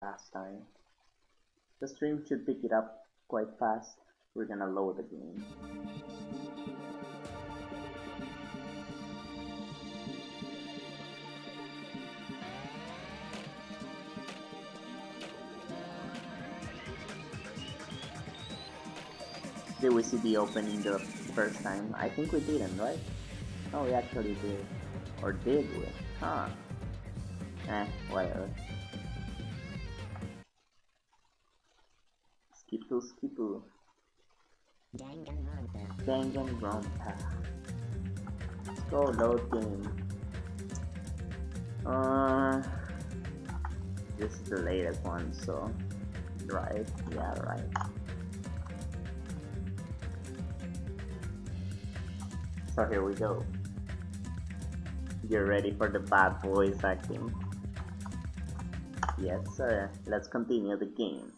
last time. The stream should pick it up quite fast. We're gonna load the game. Did we see the opening the first time? I think we didn't, right? No, we actually did. Or did we? Huh. Whatever. Skipu. Danganronpa. Let's go load game. This is the latest one, so right? Yeah, right. So here we go. You're ready for the bad voice acting? Yes, sir. Let's continue the game.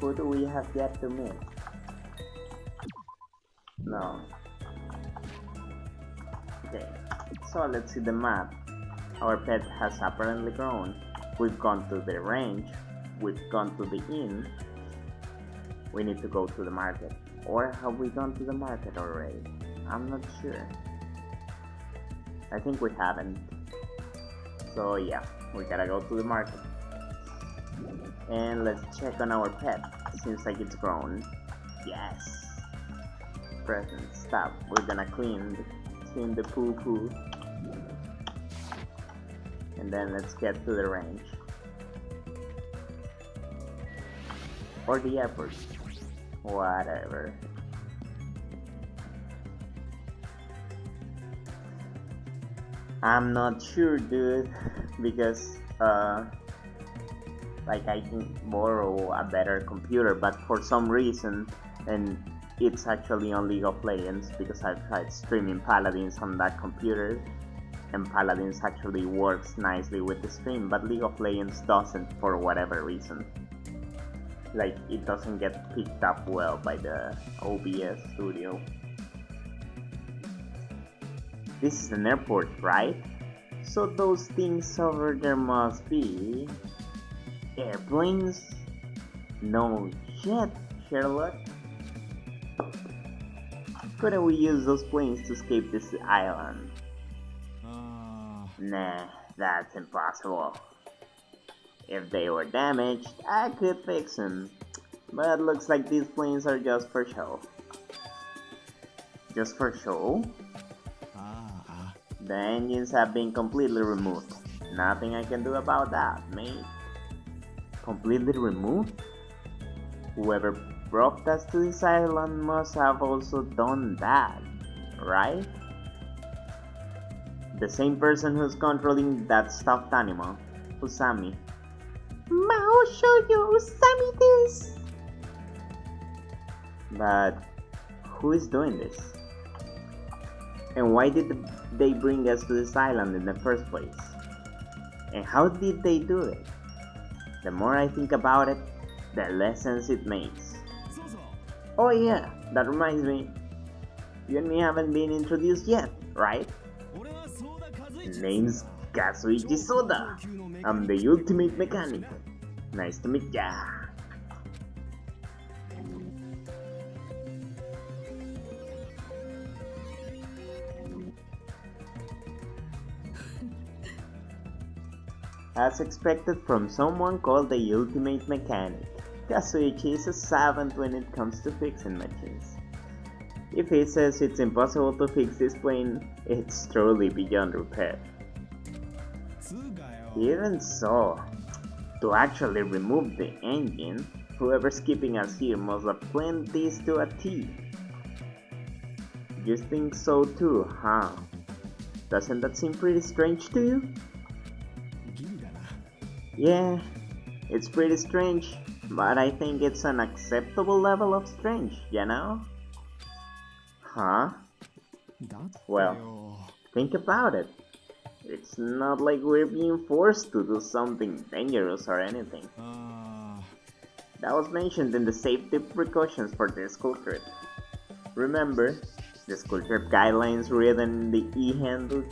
Who do we have yet to meet? No. Okay, so let's see the map. Our pet has apparently grown. We've gone to the range. We've gone to the inn. We need to go to the market. Or have we gone to the market already? I'm not sure. I think we haven't. So yeah, we gotta go to the market. And let's check on our pet. Seems like it's grown. Yes. Present. Stop. We're gonna clean the poo. And then let's get to the range. Or the airport. Whatever. I'm not sure, dude, because like I can borrow a better computer, but for some reason, and it's actually on League of Legends because I've tried streaming Paladins on that computer, and Paladins actually works nicely with the stream, but League of Legends doesn't for whatever reason. Like, it doesn't get picked up well by the OBS studio. This is an airport, right? So those things over there must be airplanes? No shit, Sherlock. Couldn't we use those planes to escape this island? Nah, that's impossible. If they were damaged, I could fix them. But looks like these planes are just for show. Just for show? The engines have been completely removed. Nothing I can do about that, mate. Completely removed? Whoever brought us to this island must have also done that, right? The same person who's controlling that stuffed animal, Usami. I'll show you, Usami this! But who is doing this? And why did they bring us to this island in the first place? And how did they do it? The more I think about it, the less sense it makes. Oh yeah, that reminds me. You and me haven't been introduced yet, right? Name's Kazuichi Soda. I'm the ultimate mechanic. Nice to meet ya. As expected from someone called the ultimate mechanic, Kazuichi is a savant when it comes to fixing machines. If he says it's impossible to fix this plane, it's truly beyond repair. Even so, to actually remove the engine, whoever's keeping us here must have planned this to a T. You think so too, huh? Doesn't that seem pretty strange to you? Yeah, it's pretty strange, but I think it's an acceptable level of strange, you know? Huh? Well, think about it. It's not like we're being forced to do something dangerous or anything. That was mentioned in the safety precautions for this school trip. Remember, the school trip guidelines written in the e-handbook?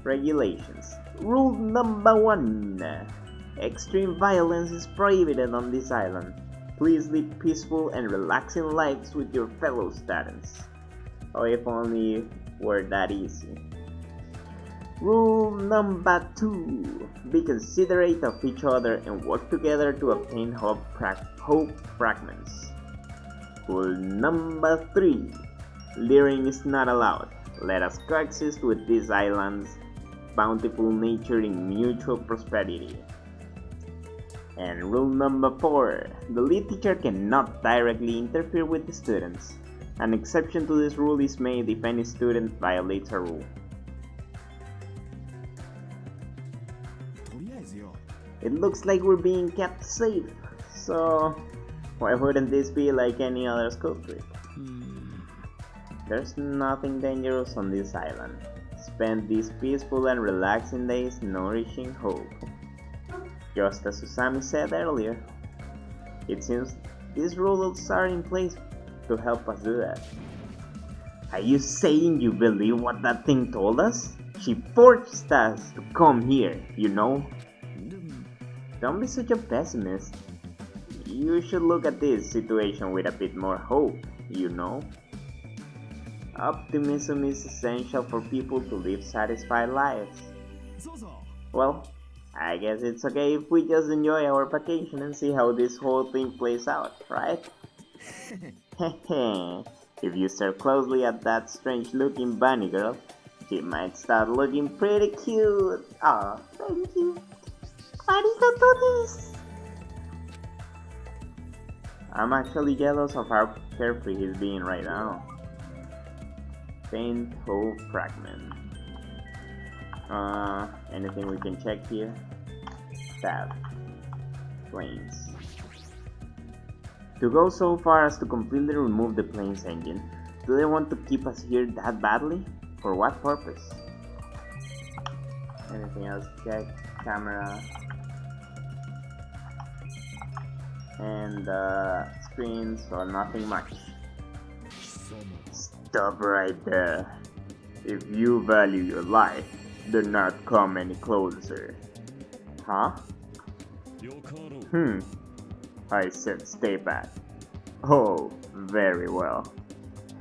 Regulations. Rule number 1. Extreme violence is prohibited on this island. Please live peaceful and relaxing lives with your fellow students. Oh, if only were that easy. Rule number 2. Be considerate of each other and work together to obtain hope fragments. Rule number 3. Littering is not allowed. Let us coexist with this island's bountiful nature in mutual prosperity. And rule number 4. The lead teacher cannot directly interfere with the students. An exception to this rule is made if any student violates a rule. It looks like we're being kept safe, so why wouldn't this be like any other school trip? There's nothing dangerous on this island. Spend these peaceful and relaxing days nourishing hope. Just as Susami said earlier, it seems these rules are in place to help us do that. Are you saying you believe what that thing told us? She forced us to come here, you know? Don't be such a pessimist. You should look at this situation with a bit more hope, you know? Optimism is essential for people to live satisfied lives. Well, I guess it's okay if we just enjoy our vacation and see how this whole thing plays out, right? If you stare closely at that strange looking bunny girl, she might start looking pretty cute. Aw, thank you. Arigato desu. I'm actually jealous of how carefree he's being right now. Faint hope fragment. Anything we can check here? Tab. Planes. To go so far as to completely remove the plane's engine, do they want to keep us here that badly? For what purpose? Anything else to check? Camera. And screen, so nothing much. Stop right there. If you value your life, do not come any closer. Huh? I said stay back. Oh, very well.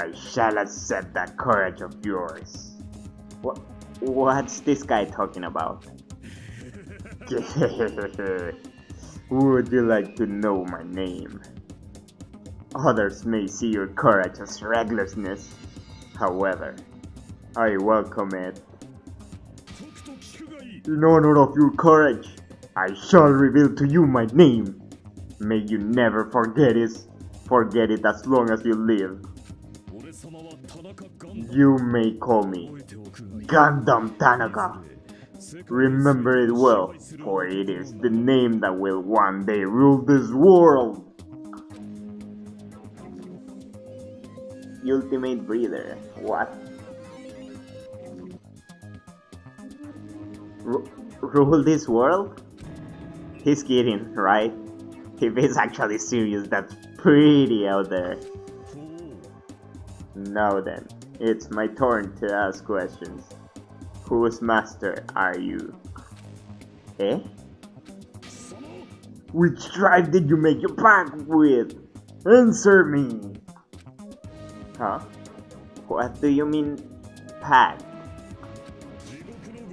I shall accept that courage of yours. What's this guy talking about? Would you like to know my name? Others may see your courage as recklessness. However, I welcome it. In honor of your courage, I shall reveal to you my name. May you never forget it as long as you live. You may call me Gundam Tanaka. Remember it well, for it is the name that will one day rule this world. Ultimate breather. What? Rule this world? He's kidding, right? If he's actually serious, that's pretty out there. Now then, it's my turn to ask questions. Whose master are you? Eh? Which tribe did you make your pact with? Answer me! Huh? What do you mean, pact?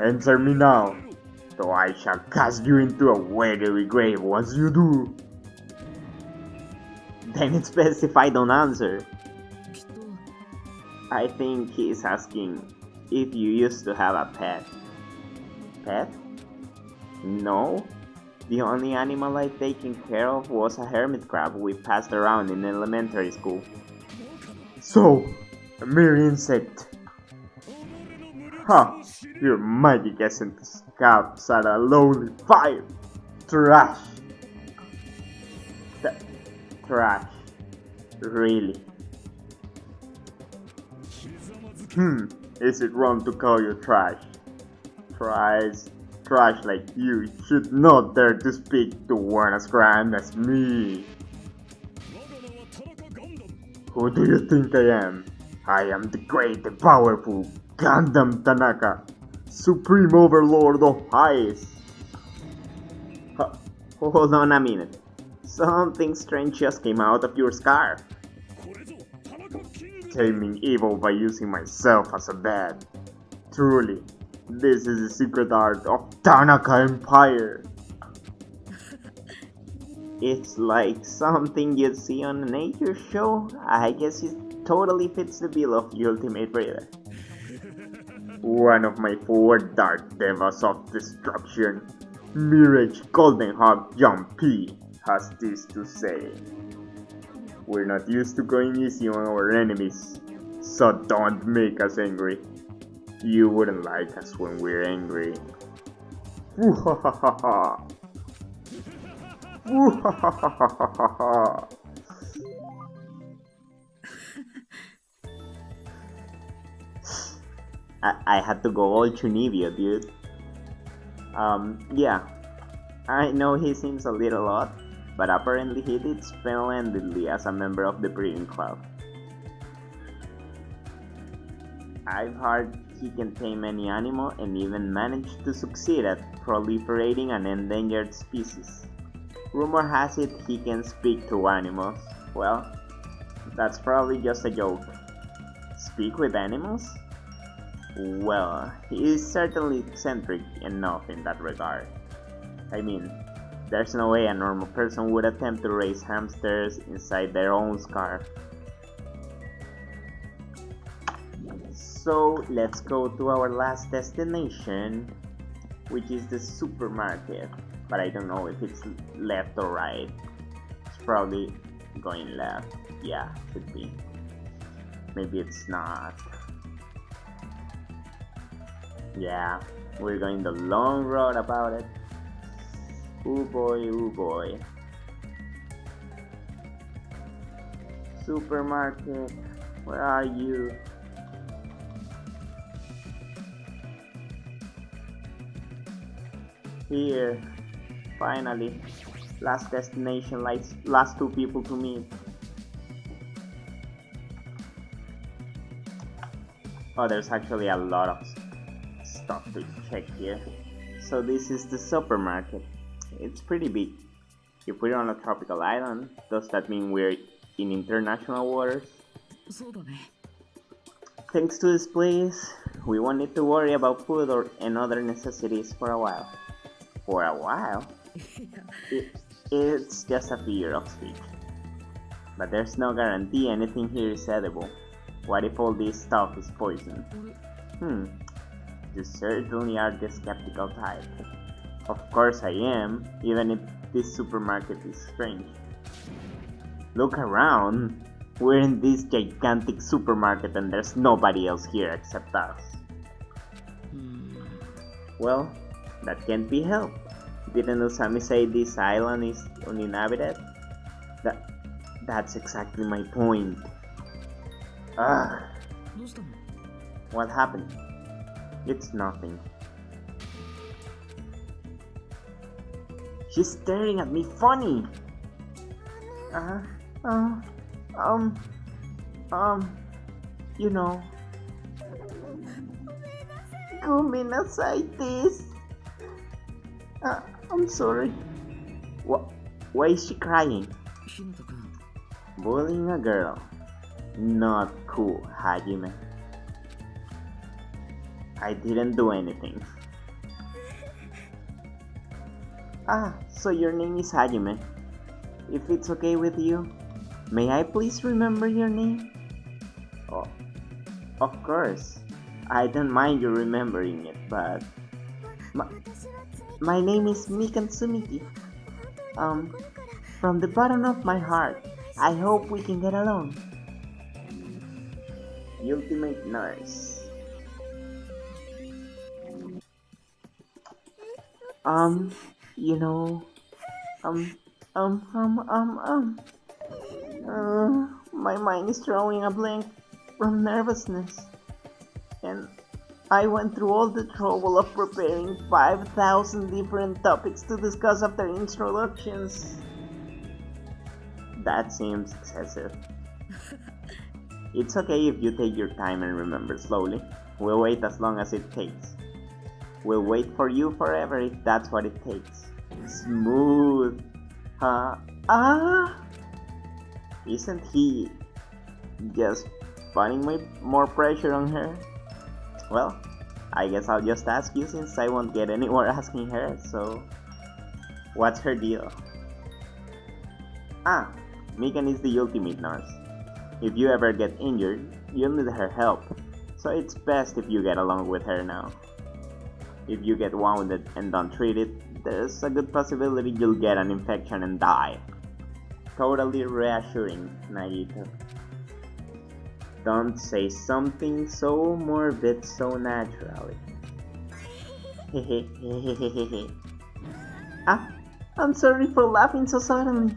Answer me now, so I shall cast you into a watery grave once you do. Then it's best if I don't answer. I think he's asking if you used to have a pet. Pet? No. The only animal I've taken care of was a hermit crab we passed around in elementary school. So, a mere insect. Huh, your magic isn't scalps at a lowly 5. Trash. Trash. Really? Is it wrong to call you trash? Trash like you should not dare to speak to one as grand as me. Who do you think I am? I am the great and powerful Gundam Tanaka, Supreme Overlord of Ice! Hold on a minute. Something strange just came out of your scar. Taming evil by using myself as a bed. Truly, this is the secret art of Tanaka Empire. It's like something you'd see on a nature show. I guess it totally fits the bill of the Ultimate Raider. One of my four dark devas of destruction, Mirage Golden Hawk John P, has this to say. We're not used to going easy on our enemies, so don't make us angry. You wouldn't like us when we're angry. Woo-ha-ha-ha-ha. Woo-ha-ha-ha-ha-ha. I had to go all Chunibyo, dude. Yeah. I know he seems a little odd, but apparently he did splendidly as a member of the breeding club. I've heard he can tame any animal and even managed to succeed at proliferating an endangered species. Rumor has it he can speak to animals. Well, that's probably just a joke. Speak with animals? Well, he is certainly eccentric enough in that regard. I mean, there's no way a normal person would attempt to raise hamsters inside their own scarf. So let's go to our last destination, which is the supermarket. But I don't know if it's left or right. It's probably going left. Yeah, should be. Maybe it's not. Yeah, we're going the long road about it. Ooh boy, ooh boy. Supermarket, where are you? Here, finally. Last destination, last two people to meet. Oh, there's actually a lot of stuff to check here. So this is the supermarket. It's pretty big. If we're on a tropical island, does that mean we're in international waters? Thanks to this place, we won't need to worry about food and other necessities for a while. For a while? It's just a figure of speech. But there's no guarantee anything here is edible. What if all this stuff is poison? You certainly are the skeptical type. Of course I am, even if this supermarket is strange. Look around. We're in this gigantic supermarket and there's nobody else here except us. Well, that can't be helped. Didn't Usami say this island is uninhabited? That's exactly my point. Ugh. What happened? It's nothing. She's staring at me funny. You know. Gomenasaitis. I'm sorry. Why is she crying? Bullying a girl. Not cool, Hajime. I didn't do anything. So your name is Hajime. If it's okay with you, may I please remember your name? Oh, of course. I don't mind you remembering it, but... My name is Mikan Sumiki. From the bottom of my heart, I hope we can get along. Ultimate Nurse. You know, my mind is drawing a blank from nervousness, and I went through all the trouble of preparing 5,000 different topics to discuss after introductions. That seems excessive. It's okay if you take your time and remember slowly. We'll wait as long as it takes. We'll wait for you forever if that's what it takes. Smooth. Huh? Ah! Isn't he just putting more pressure on her? Well, I guess I'll just ask you since I won't get anywhere asking her, so... What's her deal? Ah, Megan is the ultimate nurse. If you ever get injured, you'll need her help, so it's best if you get along with her now. If you get wounded and don't treat it, there's a good possibility you'll get an infection and die. Totally reassuring, Nagito. Don't say something so morbid so naturally. Ah, I'm sorry for laughing so suddenly.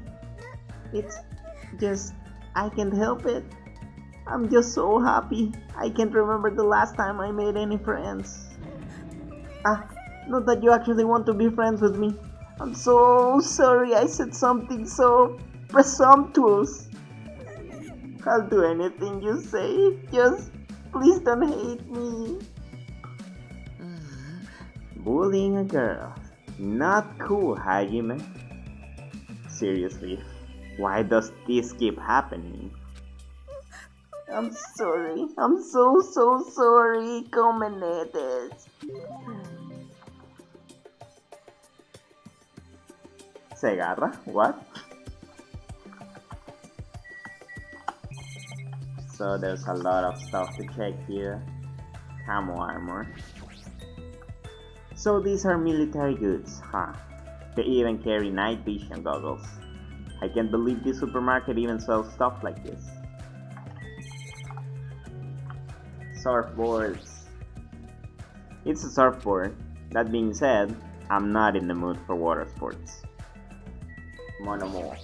It's just, I can't help it. I'm just so happy. I can't remember the last time I made any friends. Ah, not that you actually want to be friends with me. I'm so sorry I said something so presumptuous. I'll do anything you say. Just please don't hate me. Bullying a girl. Not cool, Hajime. Seriously, why does this keep happening? I'm sorry. I'm so sorry. Comenetes. Segarra? What? So there's a lot of stuff to check here. Camo armor. So these are military goods, huh? They even carry night vision goggles. I can't believe this supermarket even sells stuff like this. Surfboards. It's a surfboard. That being said, I'm not in the mood for water sports. Monokuma.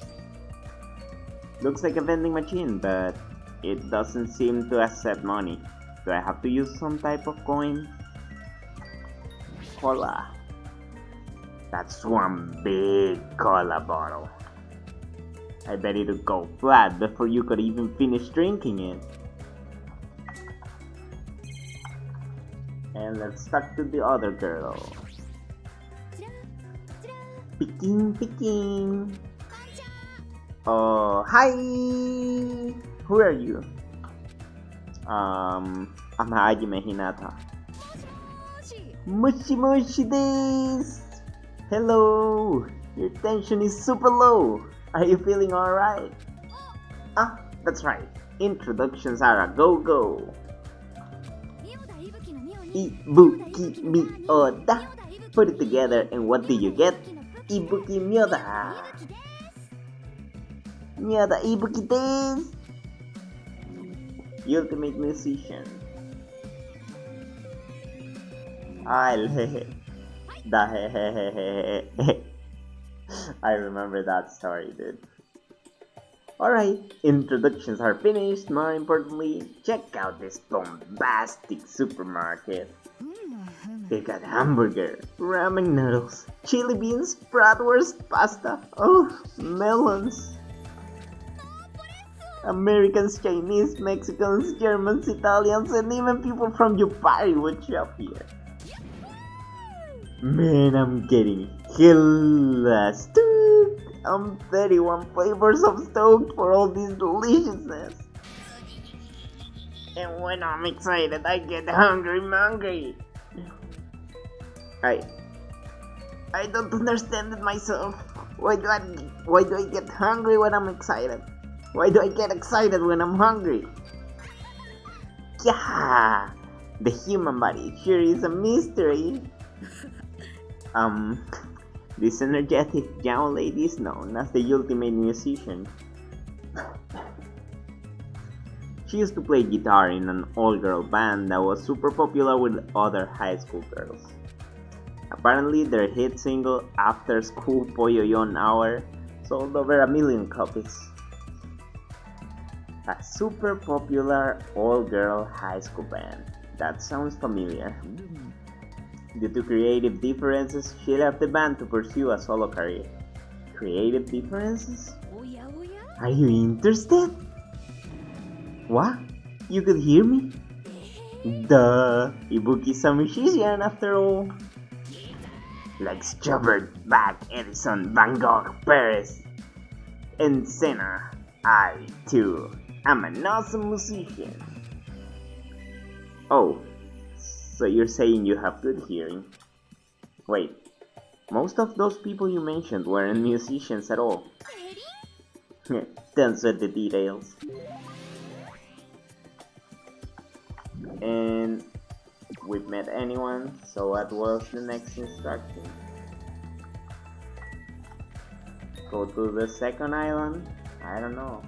Looks like a vending machine, but it doesn't seem to accept money. Do I have to use some type of coin? Cola. That's one big cola bottle. I bet it'll go flat before you could even finish drinking it. And let's talk to the other girl. Picking. Oh, hi! Who are you? I'm Hajime Hinata. Moshi desu! Hello! Your tension is super low. Are you feeling alright? Ah, that's right. Introductions are a go-go. Ibuki Myoda. Put it together and what do you get? Ibuki Myoda. Myoda Ibuki desu. Ultimate musician. I remember that story, dude. Alright, introductions are finished. More importantly, check out this bombastic supermarket. They got hamburger, ramen noodles, chili beans, bratwurst, pasta, oh, melons. Americans, Chinese, Mexicans, Germans, Italians, and even people from Yupari would shop here. Man, I'm getting hella stoked. I'm 31 flavors of stoked for all this deliciousness. And when I'm excited, I get hungry. I don't understand it myself. Why do I get hungry when I'm excited? Why do I get excited when I'm hungry? Yeah, the human body sure is a mystery. This energetic young lady is known as the ultimate musician. She used to play guitar in an all-girl band that was super popular with other high school girls. Apparently, their hit single, After School Poyoyon Hour, sold over 1 million copies. A super popular all-girl high school band. That sounds familiar. Due to creative differences, she left the band to pursue a solo career. Creative differences? Are you interested? What? You could hear me? Duh! Ibuki's a musician after all. Like Schubert, Bach, Edison, Van Gogh, Perez, and Senna, I, too, am an awesome musician. Oh, so you're saying you have good hearing? Wait, most of those people you mentioned weren't musicians at all. Don't sweat the details. And we've met anyone, so what was the next instruction? Go to the second island? I don't know.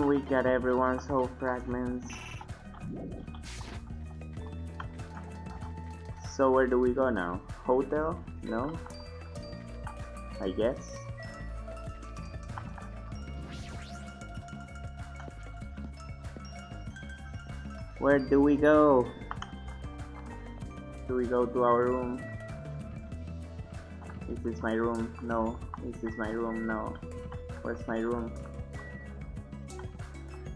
We got everyone's whole fragments. So where do we go now? Hotel? No? I guess. Where do we go? Do we go to our room? Is this my room? No. Is this my room? No. Where's my room?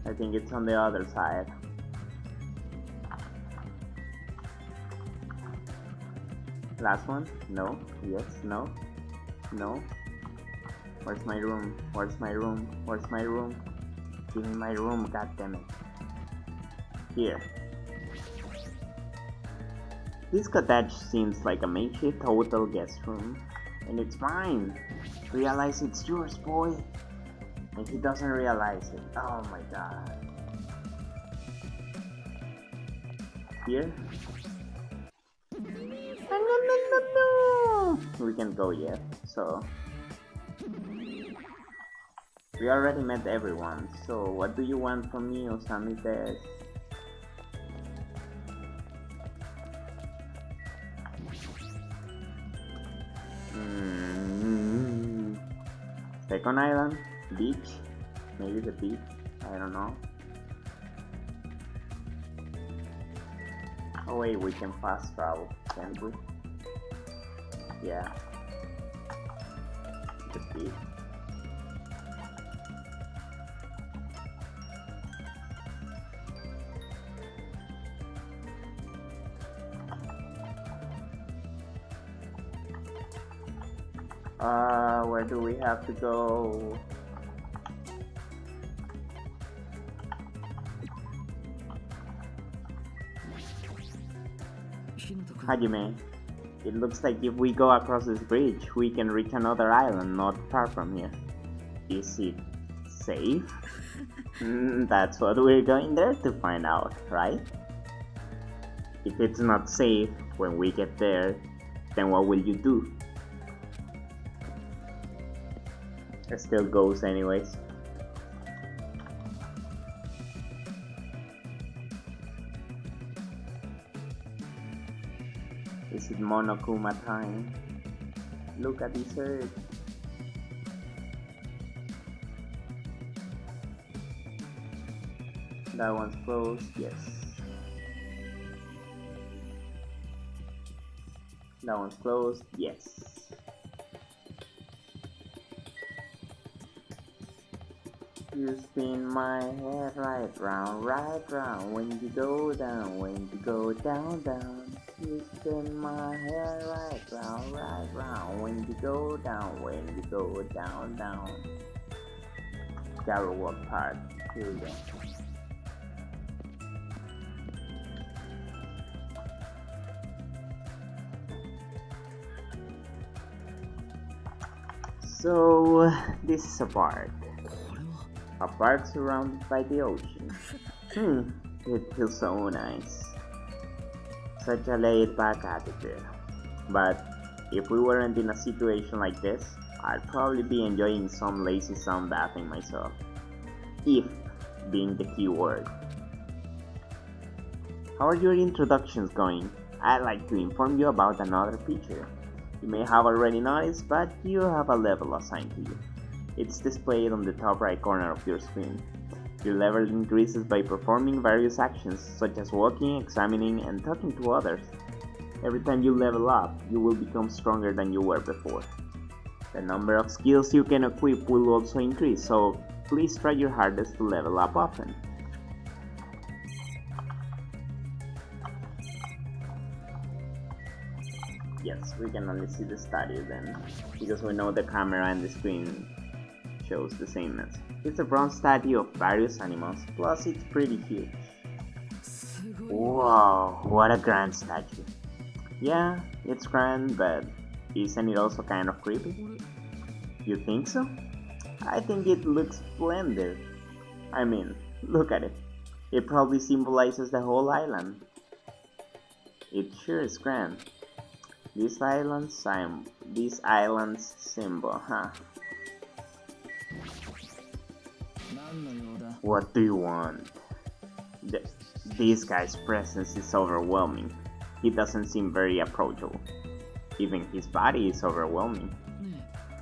I think it's on the other side. Last one? No. Yes. No. No. Where's my room? Where's my room? Where's my room? Give me my room, goddammit. Here. This cottage seems like a makeshift hotel guest room. And it's mine! Realize it's yours, boy! And he doesn't realize it. Oh my god. Here? No! We can't go yet, so... We already met everyone, so what do you want from me, Osami-des? Second island? Beach? Maybe the beach? I don't know. Oh wait, we can fast travel, can't we? Yeah. The beach. Where do we have to go? Hajime, it looks like if we go across this bridge, we can reach another island not far from here. Is it safe? That's what we're going there to find out, right? If it's not safe when we get there, then what will you do? It still goes anyways. Is it Monokuma time? Look at this earth. That one's closed, yes. That one's closed, yes. You spin my head right round, when you go down, when you go down, down. You spin my head right round, when you go down, when you go down, down. Gotta work hard, here we go. So, this is a park. A park surrounded by the ocean. It feels so nice. Such a laid-back attitude. But if we weren't in a situation like this, I'd probably be enjoying some lazy sunbathing myself. If being the key word. How are your introductions going? I'd like to inform you about another feature. You may have already noticed, but you have a level assigned to you. It's displayed on the top right corner of your screen. Your level increases by performing various actions such as walking, examining, and talking to others. Every time you level up, you will become stronger than you were before. The number of skills you can equip will also increase, so please try your hardest to level up often. Yes, we can only see the statue then, because we know the camera and the screen shows the sameness. It's a bronze statue of various animals, plus it's pretty huge. Wow, what a grand statue. Yeah, it's grand, but isn't it also kind of creepy? You think so? I think it looks splendid. I mean, look at it. It probably symbolizes the whole island. It sure is grand. This island's symbol, huh? What do you want? This guy's presence is overwhelming. He doesn't seem very approachable. Even his body is overwhelming.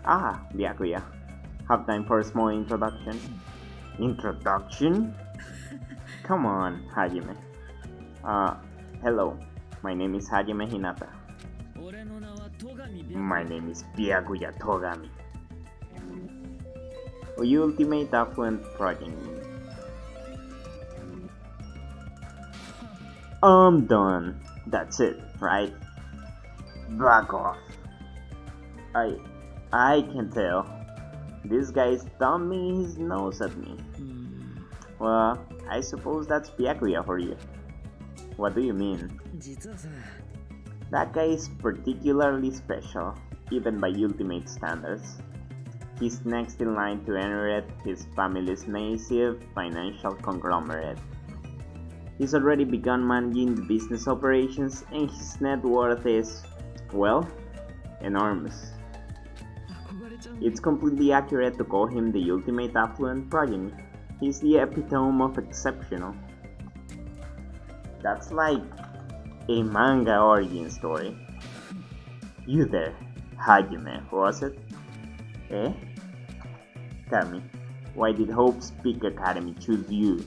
Ah, Byakuya. Have time for a small introduction? Introduction? Come on, Hajime. Hello. My name is Hajime Hinata. My name is Byakuya Togami. Ultimate Affluent Progeny. I'm done. That's it, right? Back off. I can tell. This guy's thumbing his nose at me. Well, I suppose that's Byakuya for you. What do you mean? That guy is particularly special, even by ultimate standards. He's next in line to inherit his family's massive financial conglomerate. He's already begun managing the business operations and his net worth is, well, enormous. It's completely accurate to call him the ultimate affluent progeny. He's the epitome of exceptional. That's like a manga origin story. You there, Hajime, was it? Eh? Tell me, why did Hope's Peak Academy choose you?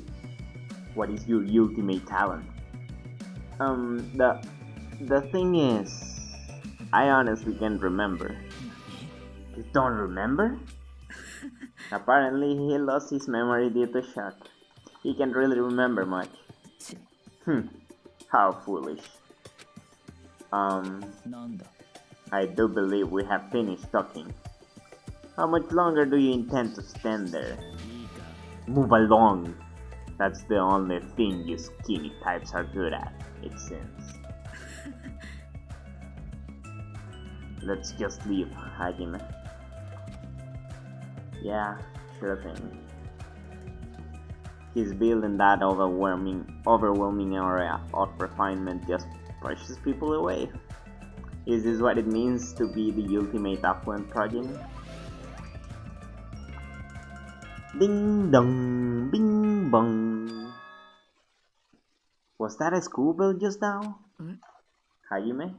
What is your ultimate talent? The thing is, I honestly can't remember. You don't remember? Apparently he lost his memory due to shock. He can't really remember much. How foolish. I do believe we have finished talking. How much longer do you intend to stand there? Move along. That's the only thing you skinny types are good at, it seems. Let's just leave, Hajime. Yeah, sure thing. His build in that overwhelming area of refinement just pushes people away. Is this what it means to be the ultimate affluent progeny? Ding dong, bing bong. Was that a school bell just now? Hajime,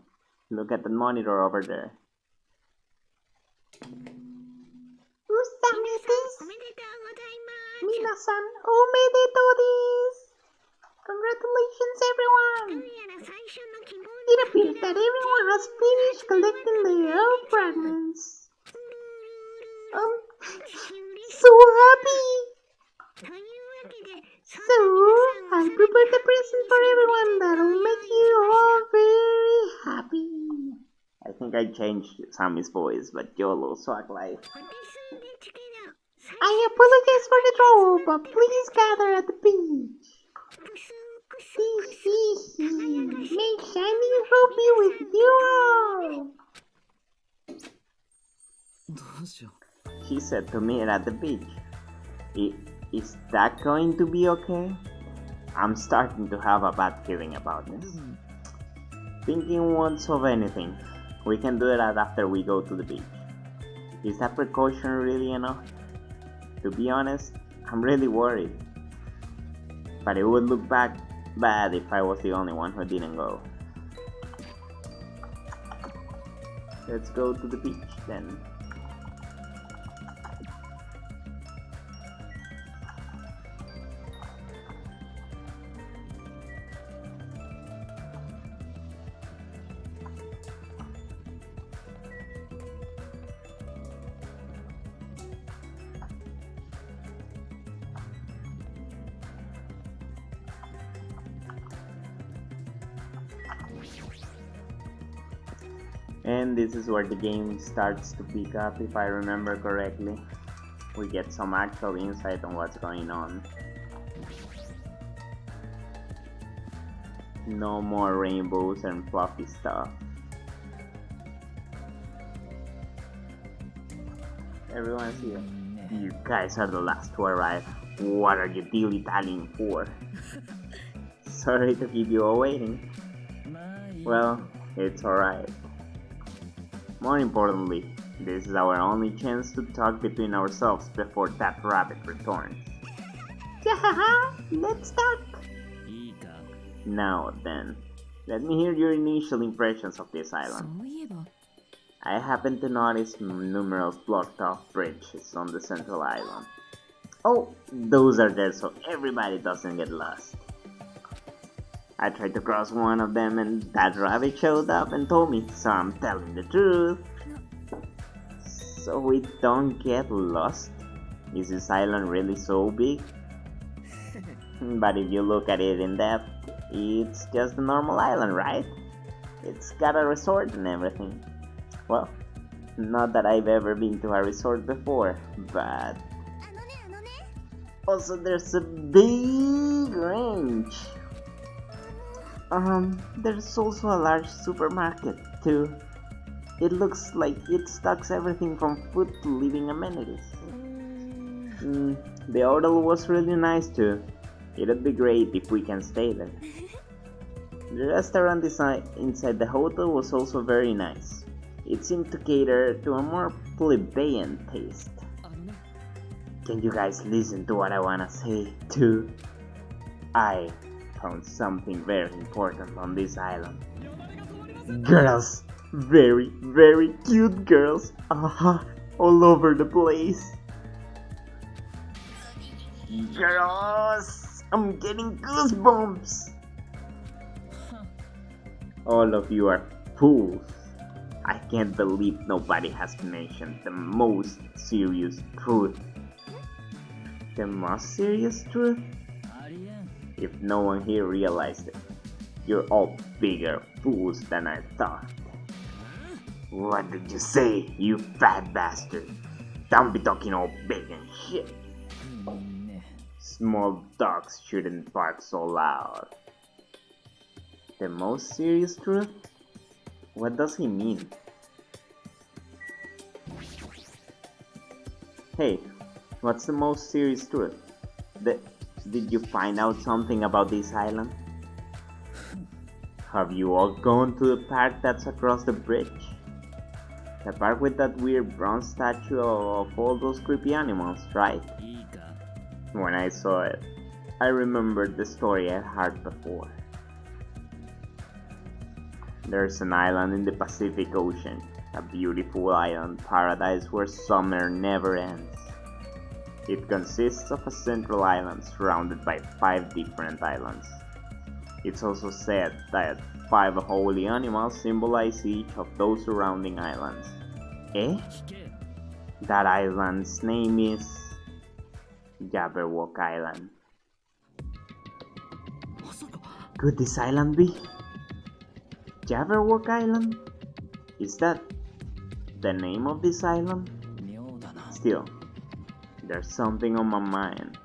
look at the monitor over there. Minasan omedetou desu! Congratulations, everyone! It appears that everyone has finished collecting their own fragments. So happy! So, I prepared a present for everyone that'll make you all very happy. I think I changed Sammy's voice, but YOLO, swag life. I apologize for the trouble, but please gather at the beach. May Shining Hope be with you all. She said to meet at the beach. Is that going to be okay? I'm starting to have a bad feeling about this. Thinking once of anything. We can do that after we go to the beach. Is that precaution really enough? To be honest, I'm really worried. But it would look bad if I was the only one who didn't go. Let's go to the beach then. And this is where the game starts to pick up, if I remember correctly. We get some actual insight on what's going on. No more rainbows and fluffy stuff. Everyone's here. You guys are the last to arrive. What are you dilly-dallying for? Sorry to keep you all waiting. Well, it's alright. More importantly, this is our only chance to talk between ourselves before that rabbit returns. Yahaha! Let's talk! Now then, let me hear your initial impressions of this island. I happen to notice numerous blocked off bridges on the central island. Oh, those are there so everybody doesn't get lost. I tried to cross one of them and that rabbit showed up and told me, so I'm telling the truth. So we don't get lost? Is this island really so big? But if you look at it in depth, it's just a normal island, right? It's got a resort and everything. Well, not that I've ever been to a resort before, but... Also, there's a big range. There's also a large supermarket, too. It looks like it stocks everything from food to living amenities. The hotel was really nice, too. It'd be great if we can stay there. The restaurant inside the hotel was also very nice. It seemed to cater to a more plebeian taste. Can you guys listen to what I wanna say, too? I found something very important on this island. Girls! Very, very cute girls! All over the place! Girls! I'm getting goosebumps! All of you are fools. I can't believe nobody has mentioned the most serious truth. The most serious truth? If no one here realized it, you're all bigger fools than I thought. What did you say, you fat bastard? Don't be talking all big and shit. Small dogs shouldn't bark so loud. The most serious truth? What does he mean? Hey, what's the most serious truth? Did you find out something about this island? Have you all gone to the park that's across the bridge? The park with that weird bronze statue of all those creepy animals, right? When I saw it, I remembered the story I heard before. There's an island in the Pacific Ocean, a beautiful island paradise where summer never ends. It consists of a central island surrounded by 5 different islands. It's also said that 5 holy animals symbolize each of those surrounding islands. Eh? That island's name is Jabberwock Island. Could this island be Jabberwock Island? Is that the name of this island? Still, there's something on my mind.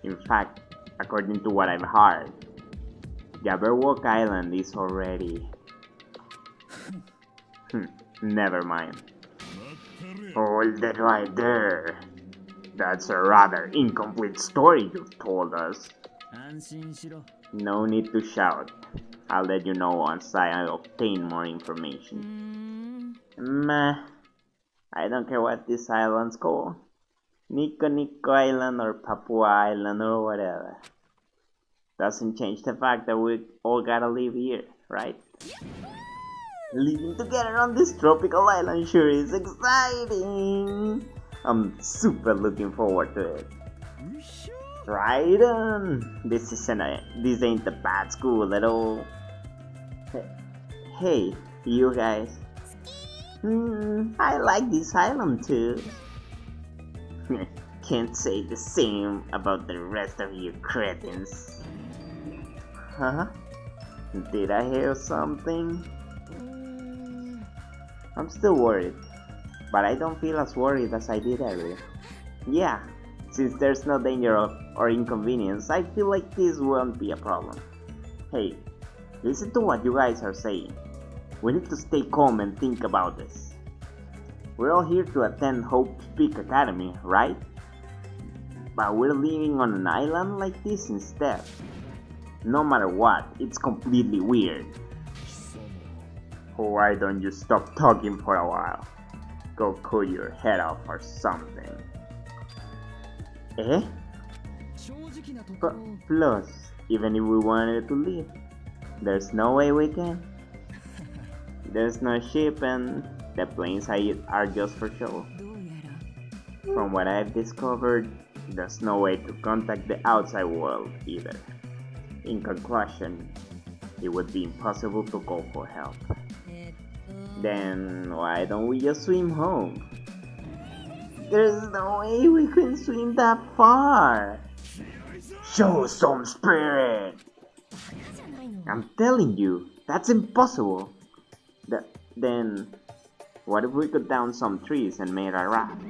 In fact, according to what I've heard, Jabberwock Island is already... Never mind. Hold it right there. That's a rather incomplete story you've told us. No need to shout. I'll let you know once I obtain more information. Meh. I don't care what this island's called. Nico Nico Island or Papua Island or whatever. Doesn't change the fact that we all gotta live here, right? Living together on this tropical island sure is exciting! I'm super looking forward to it. Right on! This ain't a bad school at all. Hey, you guys. I like this island too. Can't say the same about the rest of you cretins. Huh? Did I hear something? I'm still worried, but I don't feel as worried as I did earlier. Yeah, since there's no danger or inconvenience, I feel like this won't be a problem. Hey, listen to what you guys are saying. We need to stay calm and think about this. We're all here to attend Hope Peak Academy, right? But we're living on an island like this instead. No matter what, it's completely weird. Why don't you stop talking for a while? Go cut your head off or something. Eh? Plus, even if we wanted to leave, there's no way we can. There's no ship and the planes are just for show. From what I've discovered, there's no way to contact the outside world either. In conclusion, it would be impossible to call for help. Then why don't we just swim home? There's no way we can swim that far. Show some spirit! I'm telling you, that's impossible. Then, what if we cut down some trees and made a raft?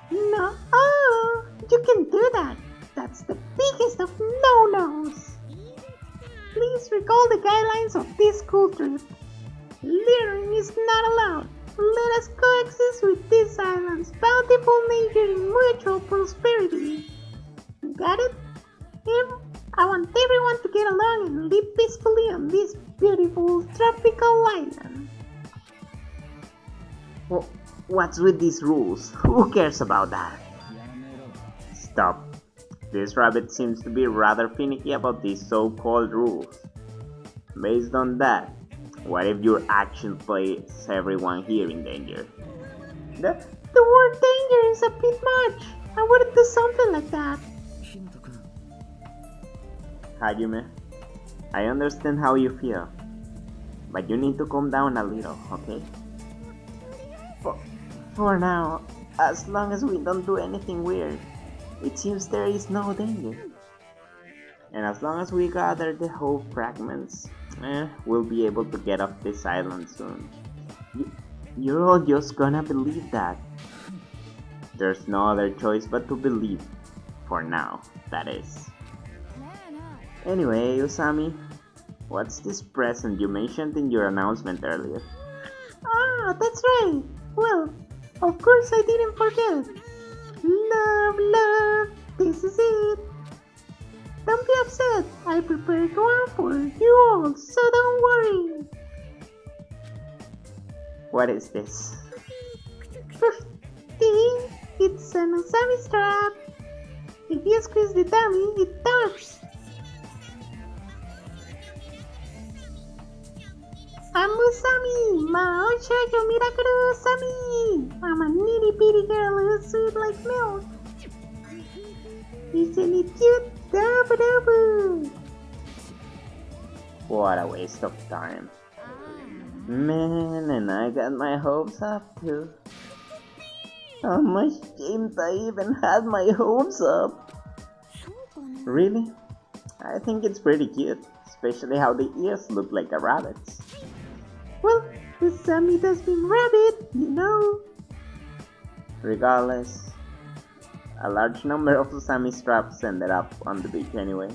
No, oh, you can do that. That's the biggest of no-nos. Please recall the guidelines of this school trip. Littering is not allowed. Let us coexist with these islands, bountiful nature and mutual prosperity. Got it? I want everyone to get along and live peacefully on this beautiful tropical island. Well, what's with these rules? Who cares about that? Stop. This rabbit seems to be rather finicky about these so-called rules. Based on that, what if your action places everyone here in danger? The word danger is a bit much. I wouldn't do something like that. Hajime, I understand how you feel, but you need to calm down a little, okay? For now, as long as we don't do anything weird, it seems there is no danger. And as long as we gather the whole fragments, we'll be able to get off this island soon. You're all just gonna believe that. There's no other choice but to believe. For now, that is. Anyway, Usami, what's this present you mentioned in your announcement earlier? Ah, that's right. Well, of course I didn't forget. Love, love, this is it. Don't be upset. I prepared one for you all, so don't worry. What is this? 15. It's an Usami strap. If you squeeze the dummy, it talks. I'm Usami, Maocha yo Mirakuru Usami. I'm a nitty bitty girl who's sweet like milk. Isn't it cute? Dabu dabu. What a waste of time. Man, and I got my hopes up too. How much ashamed I even had my hopes up. Really? I think it's pretty cute, especially how the ears look like a rabbit's. Well, Usami does mean rabbit, you know. Regardless, a large number of Usami straps ended up on the beach anyway.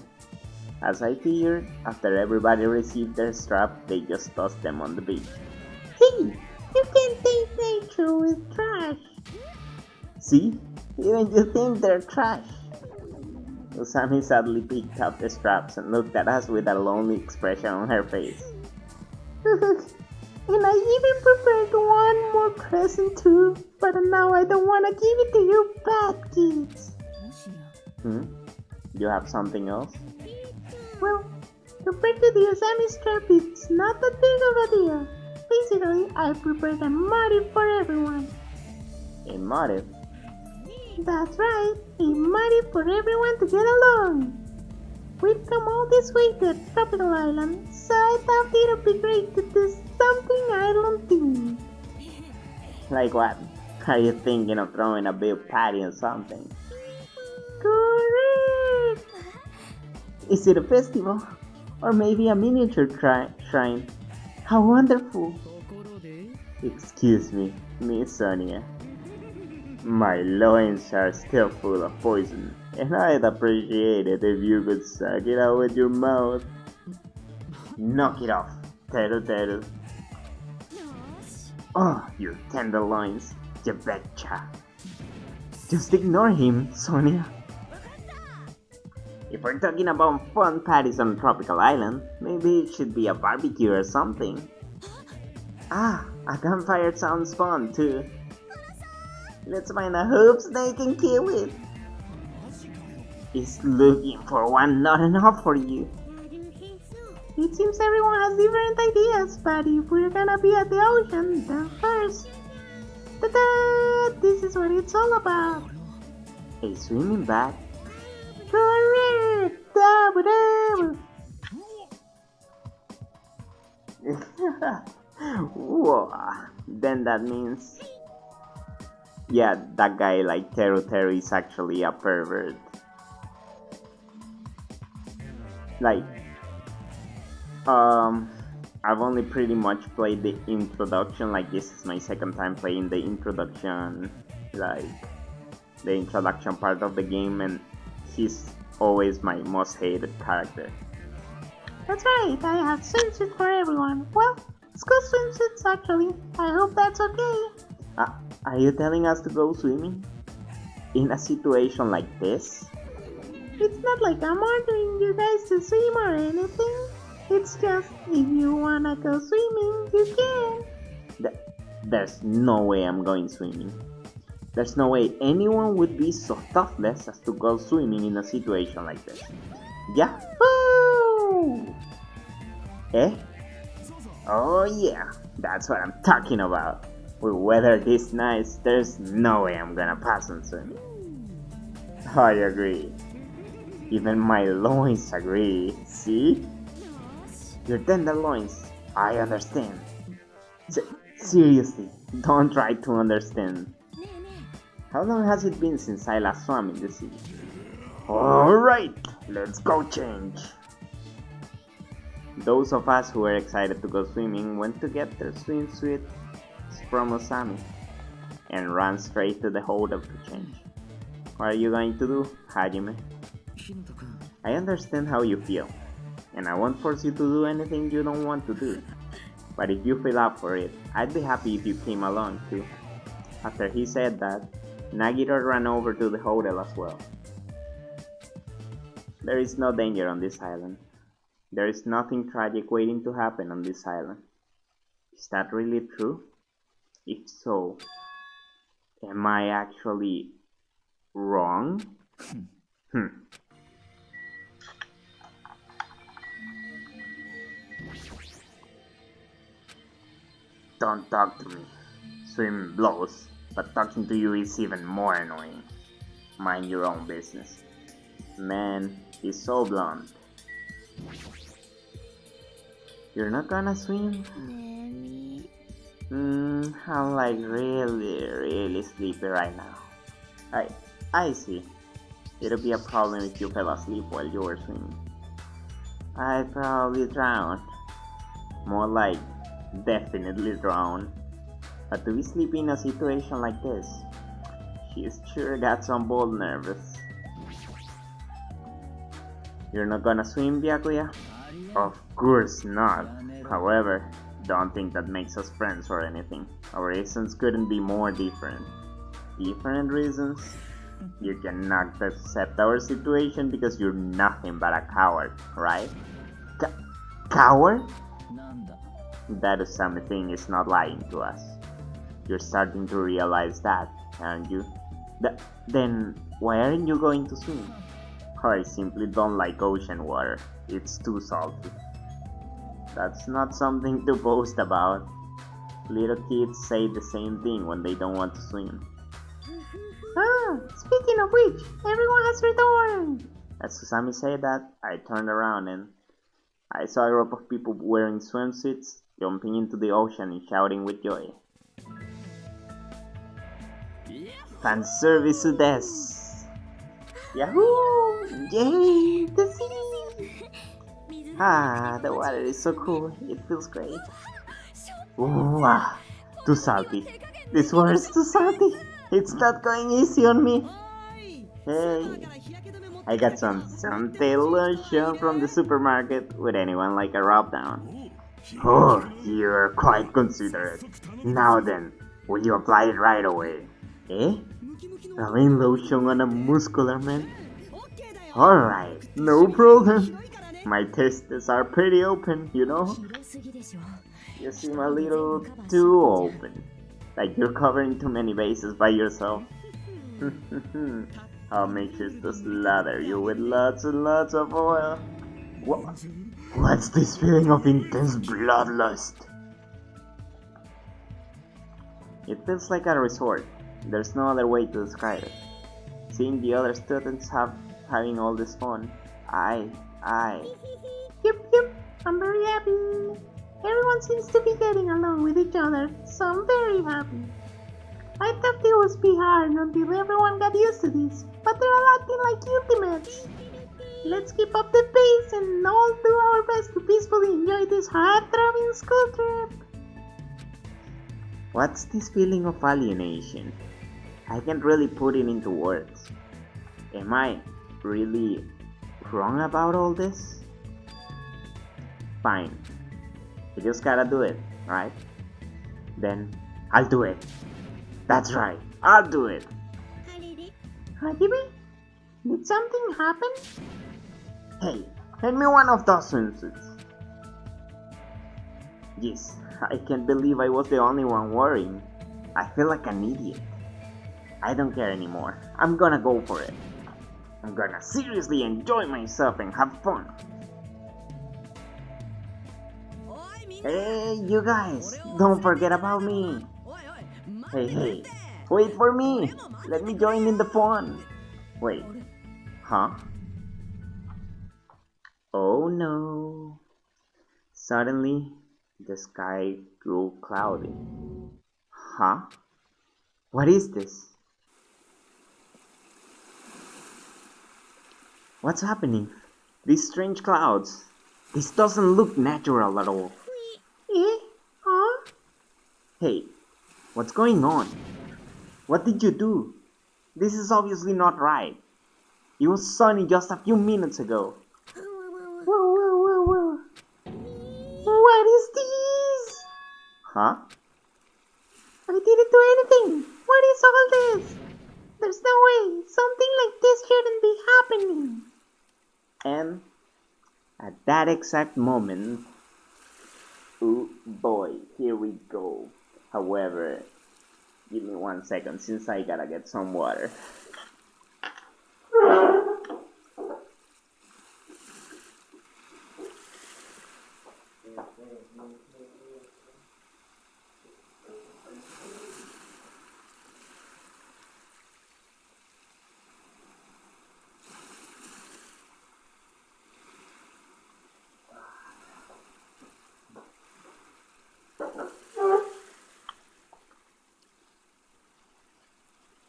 As I figured, after everybody received their strap, they just tossed them on the beach. Hey, you can't take nature with trash. See? Even you think they're trash. Usami sadly picked up the straps and looked at us with a lonely expression on her face. And I even prepared one more present too, but now I don't want to give it to you bad kids. You have something else? Well, compared to the Usami strap, it's not that big of a deal. Basically, I prepared a motive for everyone. A motive? That's right, a motive for everyone to get along. We've come all this way to a tropical island, so I thought it would be great to do something island themed. Like what? Are you thinking of throwing a big party or something? Correct! Is it a festival? Or maybe a miniature shrine? How wonderful! Excuse me, Miss Sonia. My loins are still full of poison, and I'd appreciate it if you could suck it out with your mouth. Knock it off, Teru Teru. Oh, your tender loins, you betcha. Just ignore him, Sonia. If we're talking about fun parties on a tropical island, maybe it should be a barbecue or something. Ah, a campfire sounds fun too. Let's find a hoop snake and kill it. Is looking for one not enough for you? It seems everyone has different ideas, but if we're gonna be at the ocean, then first. Ta-da! This is what it's all about. A swimming bath? Correct! Double! Whoa, then that means... Yeah, that guy like Teru Teru is actually a pervert. Like, I've only pretty much played the introduction, like this is my second time playing the introduction, like the introduction part of the game, and he's always my most hated character. That's right, I have swimsuit for everyone. Well, school swimsuits actually. I hope that's okay. Are you telling us to go swimming? In a situation like this? It's not like I'm ordering you guys to swim or anything. It's just, if you wanna go swimming, you can. There's no way I'm going swimming. There's no way anyone would be so thoughtless as to go swimming in a situation like this. Yahoo! Eh? Oh yeah, that's what I'm talking about. With weather this nice, there's no way I'm gonna pass on swimming. I agree. Even my loins agree, see? Your tender loins, I understand. Seriously, don't try to understand. How long has it been since I last swam in the sea? Alright, let's go change. Those of us who were excited to go swimming went to get their swimsuits from Osami and ran straight to the hotel to change. What are you going to do, Hajime? I understand how you feel, and I won't force you to do anything you don't want to do. But if you feel up for it, I'd be happy if you came along too. After he said that, Nagito ran over to the hotel as well. There is no danger on this island. There is nothing tragic waiting to happen on this island. Is that really true? If so, am I actually wrong? Don't talk to me. Swimming blows, but talking to you is even more annoying. Mind your own business. Man, he's so blunt. You're not gonna swim? I'm like really sleepy right now. I see. It'll be a problem if you fell asleep while you were swimming. I'd probably drown. More like definitely drown. But to be sleeping in a situation like this, she's sure got some bold nervous. You're not gonna swim, Byakuya? Of course not. However, don't think that makes us friends or anything. Our reasons couldn't be more different. Different reasons? You cannot accept our situation because you're nothing but a coward, right? Coward? That Usami thing is not lying to us. You're starting to realize that, aren't you? Then why aren't you going to swim? I simply don't like ocean water. It's too salty. That's not something to boast about. Little kids say the same thing when they don't want to swim. Speaking of which, everyone has returned. As Susami said that, I turned around and I saw a group of people wearing swimsuits jumping into the ocean and shouting with joy. Fanservice desu! Yahoo! Yay! The sea! The water is so cool. It feels great. Ooh, Too salty. This water is too salty. It's not going easy on me. Hey, I got some suntail lotion from the supermarket. Would anyone like a rub down? Oh, you're quite considerate. Now then, will you apply it right away? Eh? Rubbing lotion on a muscular man? Alright, no problem. My testes are pretty open, you know? You seem a little too open. Like you're covering too many bases by yourself. I'll make sure to slather you with lots and lots of oil. What's this feeling of intense bloodlust? It feels like a resort. There's no other way to describe it. Seeing the other students having all this fun, Yep, I'm very happy. Everyone seems to be getting along with each other, so I'm very happy. I thought it would be hard until everyone got used to this, but they're all acting like ultimates. Let's keep up the pace and all do our best to peacefully enjoy this heart-throbbing school trip. What's this feeling of alienation? I can't really put it into words. Am I really wrong about all this? Fine. You just gotta do it, right? Then I'll do it. That's right, I'll do it. Hajime? Did something happen? Hey, hand me one of those swimsuits. Yes, I can't believe I was the only one worrying. I feel like an idiot. I don't care anymore. I'm gonna go for it. I'm gonna seriously enjoy myself and have fun. Hey, you guys, don't forget about me. Hey, wait for me. Let me join in the fun. Wait, huh? Oh no. Suddenly, the sky grew cloudy. Huh? What is this? What's happening? These strange clouds. This doesn't look natural at all. Huh? Hey, what's going on? What did you do? This is obviously not right. It was sunny just a few minutes ago. Whoa. What is this? Huh? I didn't do anything. What is all this? There's no way. Something like this shouldn't be happening. And at that exact moment, oh boy, here we go. However, give me 1 second since I gotta get some water.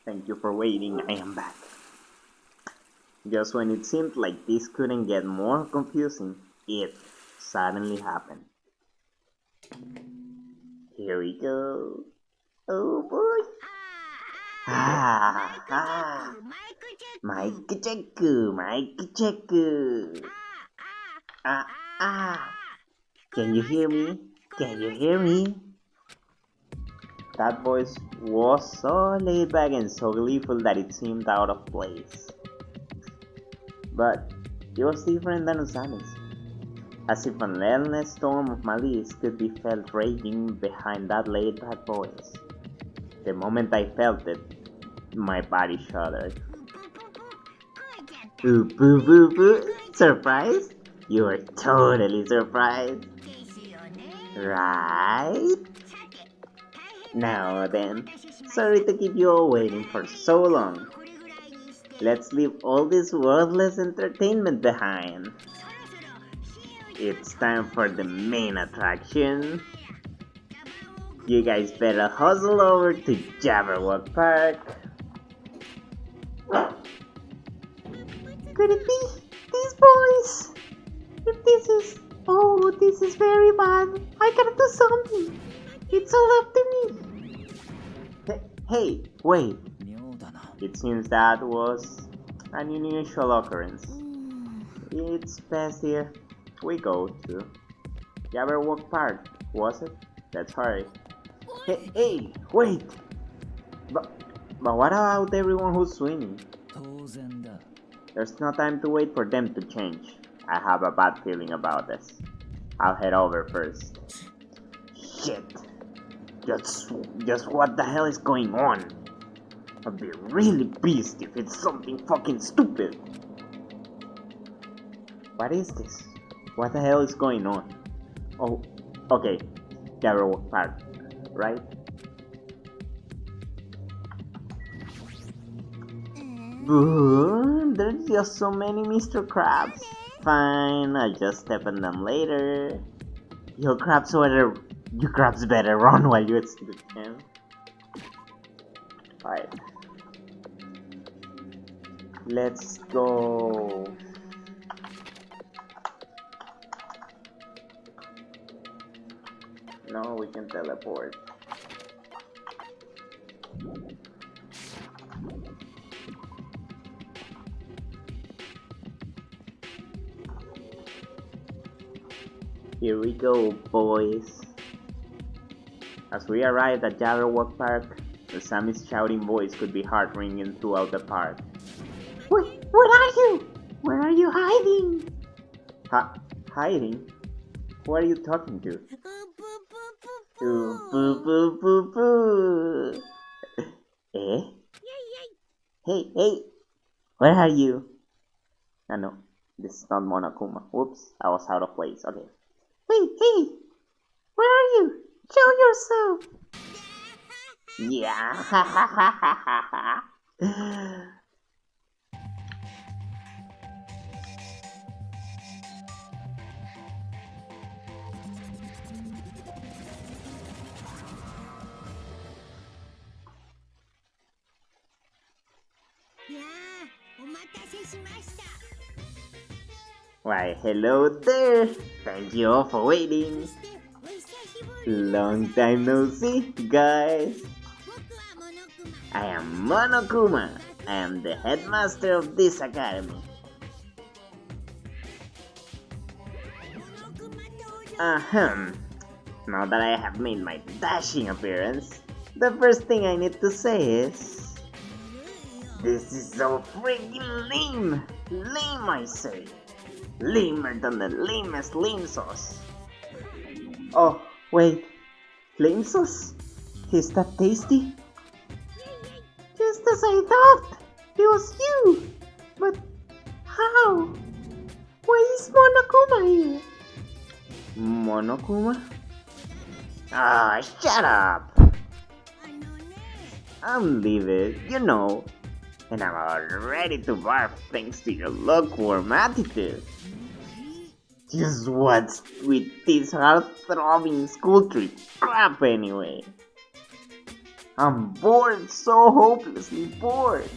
Thank you for waiting, I am back. Just when it seemed like this couldn't get more confusing, it suddenly happened. Here we go. Oh boy. Mic check. Can you hear me? That voice was so laid back and so gleeful that it seemed out of place. But it was different than Usane's, as if an endless storm of malice could be felt raging behind that laid back voice. The moment I felt it, my body shuddered. Ooh, boo. Surprised? You were totally surprised. Right? Now then, sorry to keep you all waiting for so long. Let's leave all this worthless entertainment behind. It's time for the main attraction. You guys better hustle over to Jabberwock Park. Could it be these boys? If this is... Oh, this is very bad. I gotta do something. It's all up to me. Hey, wait! It seems that was an unusual occurrence. It's best here we go to Jabberwock Park, was it? Let's hurry. Hey, wait! But what about everyone who's swimming? There's no time to wait for them to change. I have a bad feeling about this. I'll head over first. Shit! Just what the hell is going on? I'd be really pissed if it's something fucking stupid. What is this? What the hell is going on? Oh, okay. Jabberwock Park, right? Boo, there's just so many Mr. Krabs. Fine, I'll just step on them later. You crabs better run while you still can. Alright. Let's go. No, we can teleport. Here we go, boys. As we arrived at Jabberwock Park, the Sammy's shouting voice could be heard ringing throughout the park. Where are you? Where are you hiding? Hiding? Who are you talking to? Boo. Eh? Hey, where are you? No, this is not Monokuma. Whoops, I was out of place. Okay. Hey, where are you? Show yourself. Yeah. Why, hello there. Thank you all for waiting. Long time no see, guys. I am Monokuma. I am the headmaster of this academy. Now that I have made my dashing appearance, the first thing I need to say is... this is so freaking lame! Lame, I say! Lamer than the lamest lame sauce. Oh, wait. Flame sauce? Is that tasty? Just as I thought! It was you! But how? Why is Monokuma here? Monokuma? Ah, shut up! I'm leaving, you know, and I'm all ready to barf thanks to your lukewarm attitude. Just what's with this heart-throbbing school trip crap anyway? I'm bored, so hopelessly bored.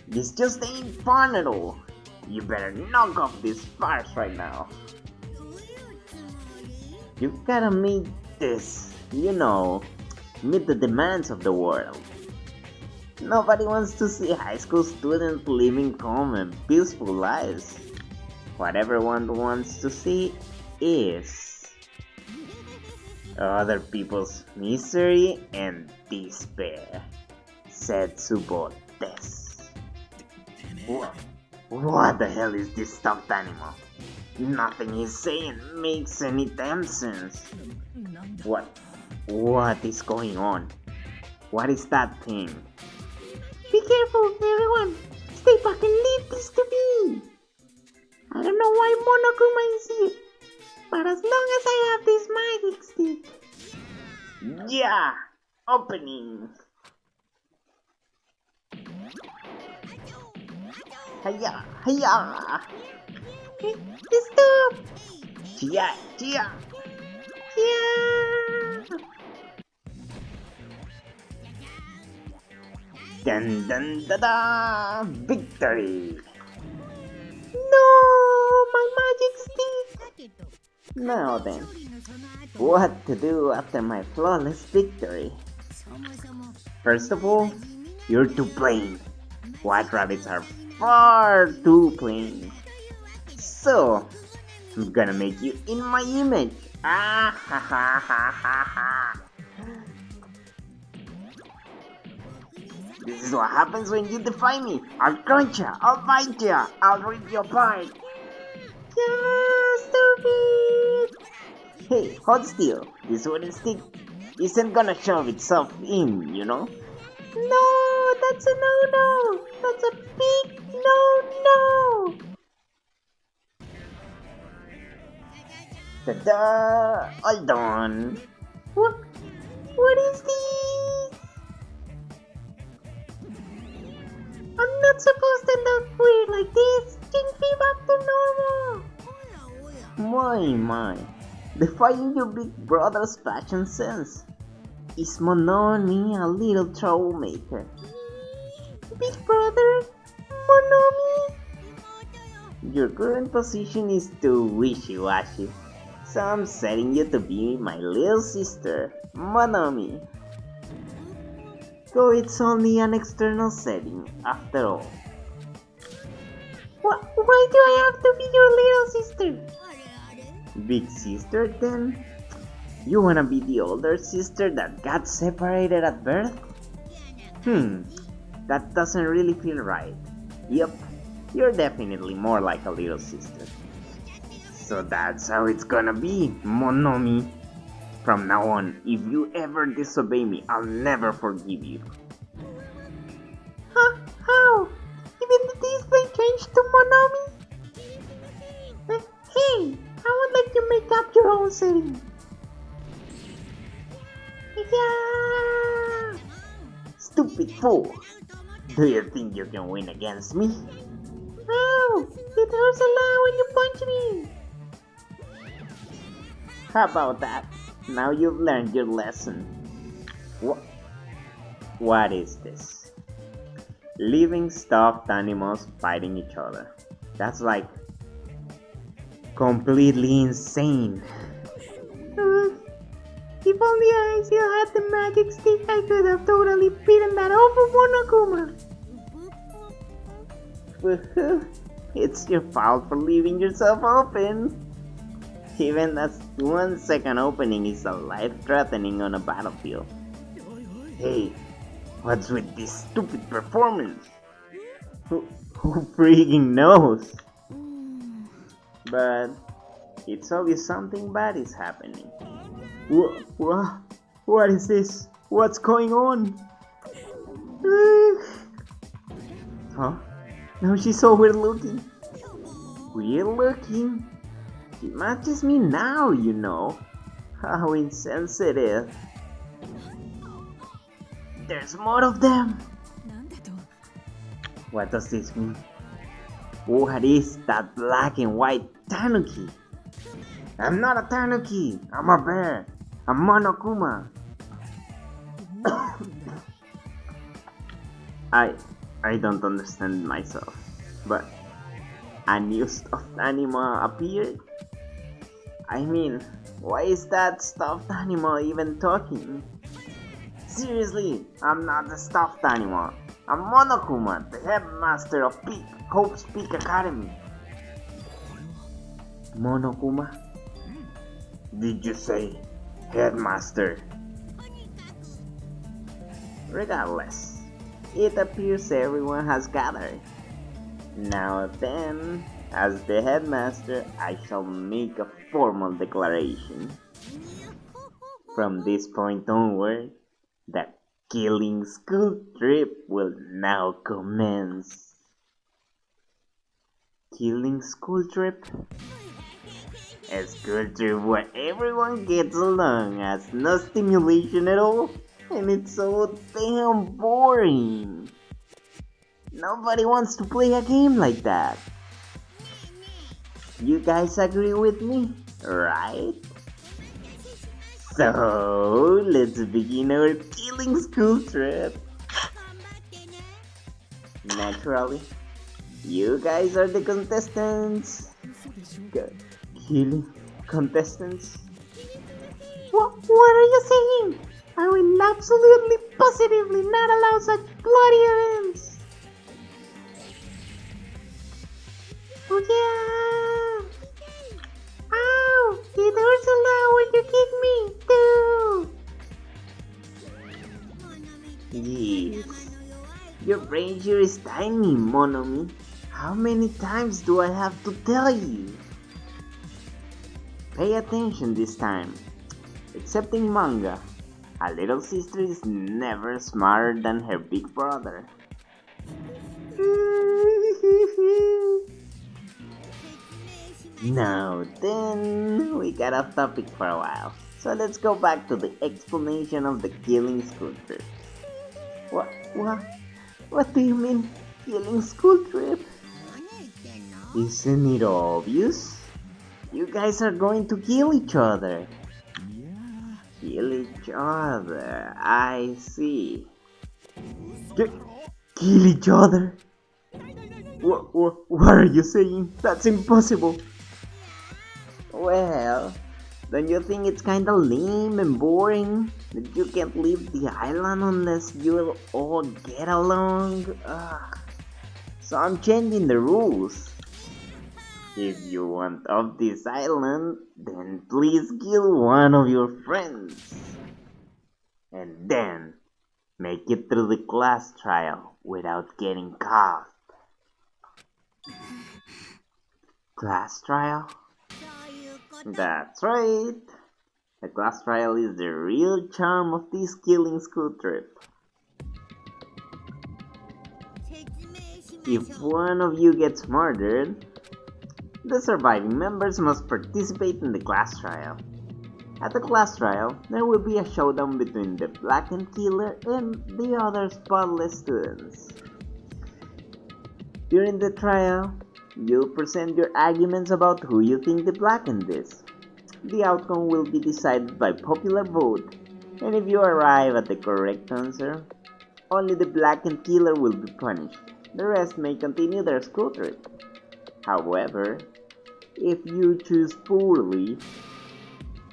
This just ain't fun at all. You better knock off this farce right now. You've gotta meet this, you know, meet the demands of the world. Nobody wants to see high school students living calm and peaceful lives. What everyone wants to see is other people's misery and despair. Setsubo des. What the hell is this stuffed animal? Nothing he's saying makes any damn sense. What is going on? What is that thing? Be careful, everyone! Stay back and leave this to me! I don't know why Monokuma is here, but as long as I have this magic stick... Yeah! Opening! Hiya! Stop! Chia! Yeah! Dun dun da da! Victory! No! My magic stick! Now then, what to do after my flawless victory? First of all, you're too plain. White rabbits are far too plain. So, I'm gonna make you in my image. Ah ha ha ha ha ha. This is what happens when you defy me. I'll crunch ya, I'll bite ya, I'll rip you apart. Yeah, stupid! Hey, hold still. This wooden stick isn't gonna shove itself in, you know? No, that's a no-no! That's a big no-no! Ta-da! All done. What is this? I'm not supposed to look weird like this. Change me back to normal. My. Defying your big brother's fashion sense. Is Monomi a little troublemaker? Big brother, Monomi. Your current position is too wishy-washy, so I'm setting you to be my little sister, Monomi. Though it's only an external setting, after all. Why do I have to be your little sister? Big sister then? You wanna be the older sister that got separated at birth? That doesn't really feel right. Yup, you're definitely more like a little sister. So that's how it's gonna be, Monomi. From now on, if you ever disobey me, I'll never forgive you. How? Even the display changed to Monomi? Hey, I would like to make up your own setting. Yeah! Stupid fool! Do you think you can win against me? Ow! It hurts a lot when you punch me! How about that? Now you've learned your lesson. What is this? Living stuffed animals fighting each other. That's like completely insane. If only I still had the magic stick, I could have totally beaten that awful Monokuma. It's your fault for leaving yourself open. Even that 1 second opening is a life-threatening on a battlefield. Hey, what's with this stupid performance? Who freaking knows? But it's obvious something bad is happening. What is this? What's going on? Huh? Now she's so weird looking. Weird looking? She matches me now, you know. How insensitive. There's more of them. What does this mean? What is that black and white tanuki? I'm not a tanuki. I'm a bear. A Monokuma. I don't understand myself, but a new stuffed animal appeared? I mean, why is that stuffed animal even talking? Seriously, I'm not a stuffed animal. I'm Monokuma, the headmaster of Hope's Peak Academy. Monokuma? Did you say headmaster? Regardless, it appears everyone has gathered. Now then, as the headmaster, I shall make a formal declaration. From this point onward, the killing school trip will now commence. Killing school trip? A school trip where everyone gets along, has no stimulation at all, and it's so damn boring. Nobody wants to play a game like that. You guys agree with me, right? So, let's begin our killing school trip. Naturally, you guys are the contestants. Killing contestants? What are you saying? I will absolutely positively not allow such bloody events. Oh yeah! Ow! It hurts a lot when you kick me, too! Yes. Your brain sure is tiny, Monomi. How many times do I have to tell you? Pay attention this time. Except in manga, a little sister is never smarter than her big brother. Now then, we got off topic for a while, so let's go back to the explanation of the killing school trip. What? What? What do you mean, killing school trip? Isn't it obvious? You guys are going to kill each other. Kill each other, I see. Kill each other? What are you saying? That's impossible. Well, don't you think it's kinda lame and boring that you can't leave the island unless you all get along? So I'm changing the rules. If you want off this island, then please kill one of your friends. And then make it through the class trial without getting caught. Class trial? That's right. The class trial is the real charm of this killing school trip. If one of you gets murdered, the surviving members must participate in the class trial. At the class trial, there will be a showdown between the blackened killer and the other spotless students. During the trial, you'll present your arguments about who you think the blackened is. The outcome will be decided by popular vote, and if you arrive at the correct answer, only the blackened killer will be punished. The rest may continue their school trip. However, if you choose poorly,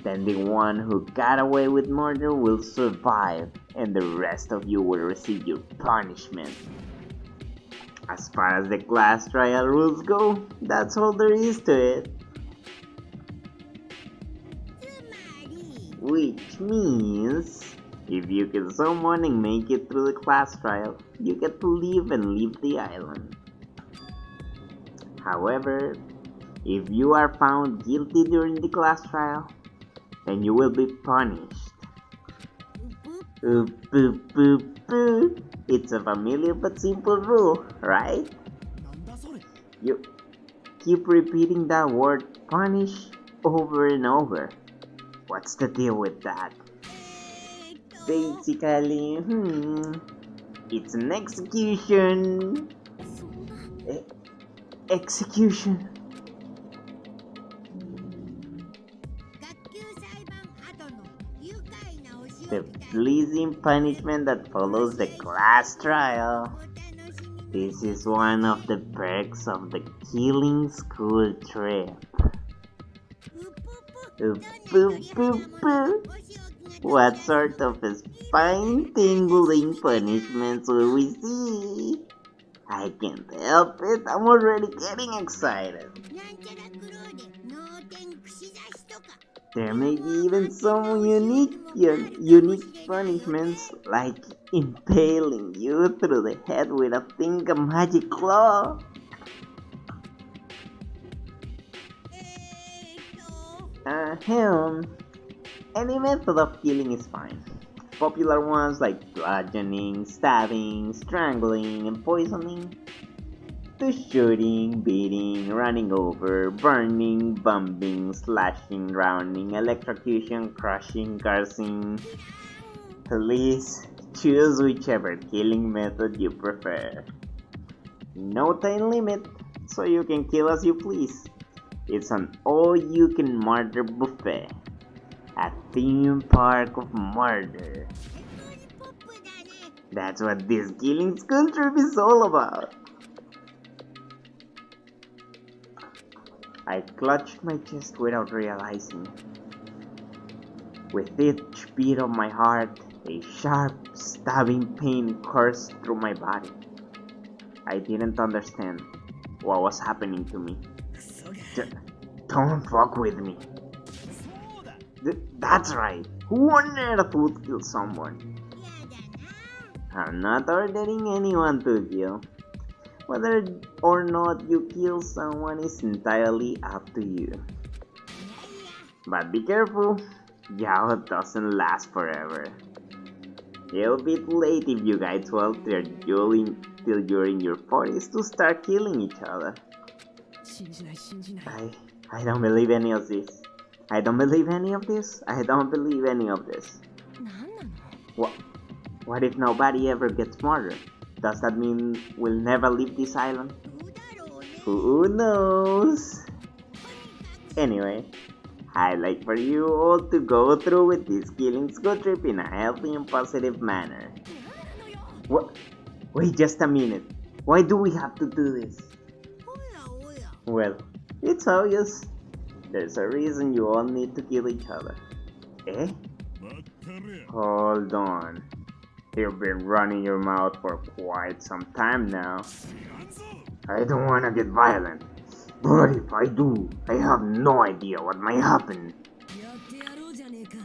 then the one who got away with murder will survive, and the rest of you will receive your punishment. As far as the class trial rules go, that's all there is to it. Which means, if you kill someone and make it through the class trial, you get to leave and leave the island. However, if you are found guilty during the class trial, then you will be punished. It's a familiar but simple rule, right? You keep repeating that word punish over and over. What's the deal with that? Basically, it's an execution. Execution. The pleasing punishment that follows the class trial. This is one of the perks of the killing school trip. What sort of spine-tingling punishments will we see? I can't help it, I'm already getting excited. There may be even some unique punishments, like impaling you through the head with a magic claw. Any method of killing is fine. Popular ones like bludgeoning, stabbing, strangling, and poisoning. To shooting, beating, running over, burning, bumping, slashing, drowning, electrocution, crushing, cursing. Please choose whichever killing method you prefer. No time limit, so you can kill as you please. It's an all-you-can-murder buffet. A theme park of murder. That's what this killing school trip is all about. I clutched my chest without realizing. With each beat of my heart, A sharp, stabbing pain coursed through my body. I didn't understand what was happening to me. Don't fuck with me. That's right. Who on earth would kill someone? I'm not ordering anyone to kill. Whether or not you kill someone is entirely up to you. But be careful, Yao doesn't last forever. It'll be too late if you guys wait till you're in your 40s to start killing each other. I don't believe any of this. I don't believe any of this. I don't believe any of this. What if nobody ever gets murdered? Does that mean we'll never leave this island? Who knows? Anyway, I'd like for you all to go through with this killing school trip in a healthy and positive manner. What? Wait just a minute. Why do we have to do this? Well, it's obvious. There's a reason you all need to kill each other. Eh? Hold on. You've been running your mouth for quite some time now. I don't wanna get violent, but if I do, I have no idea what might happen.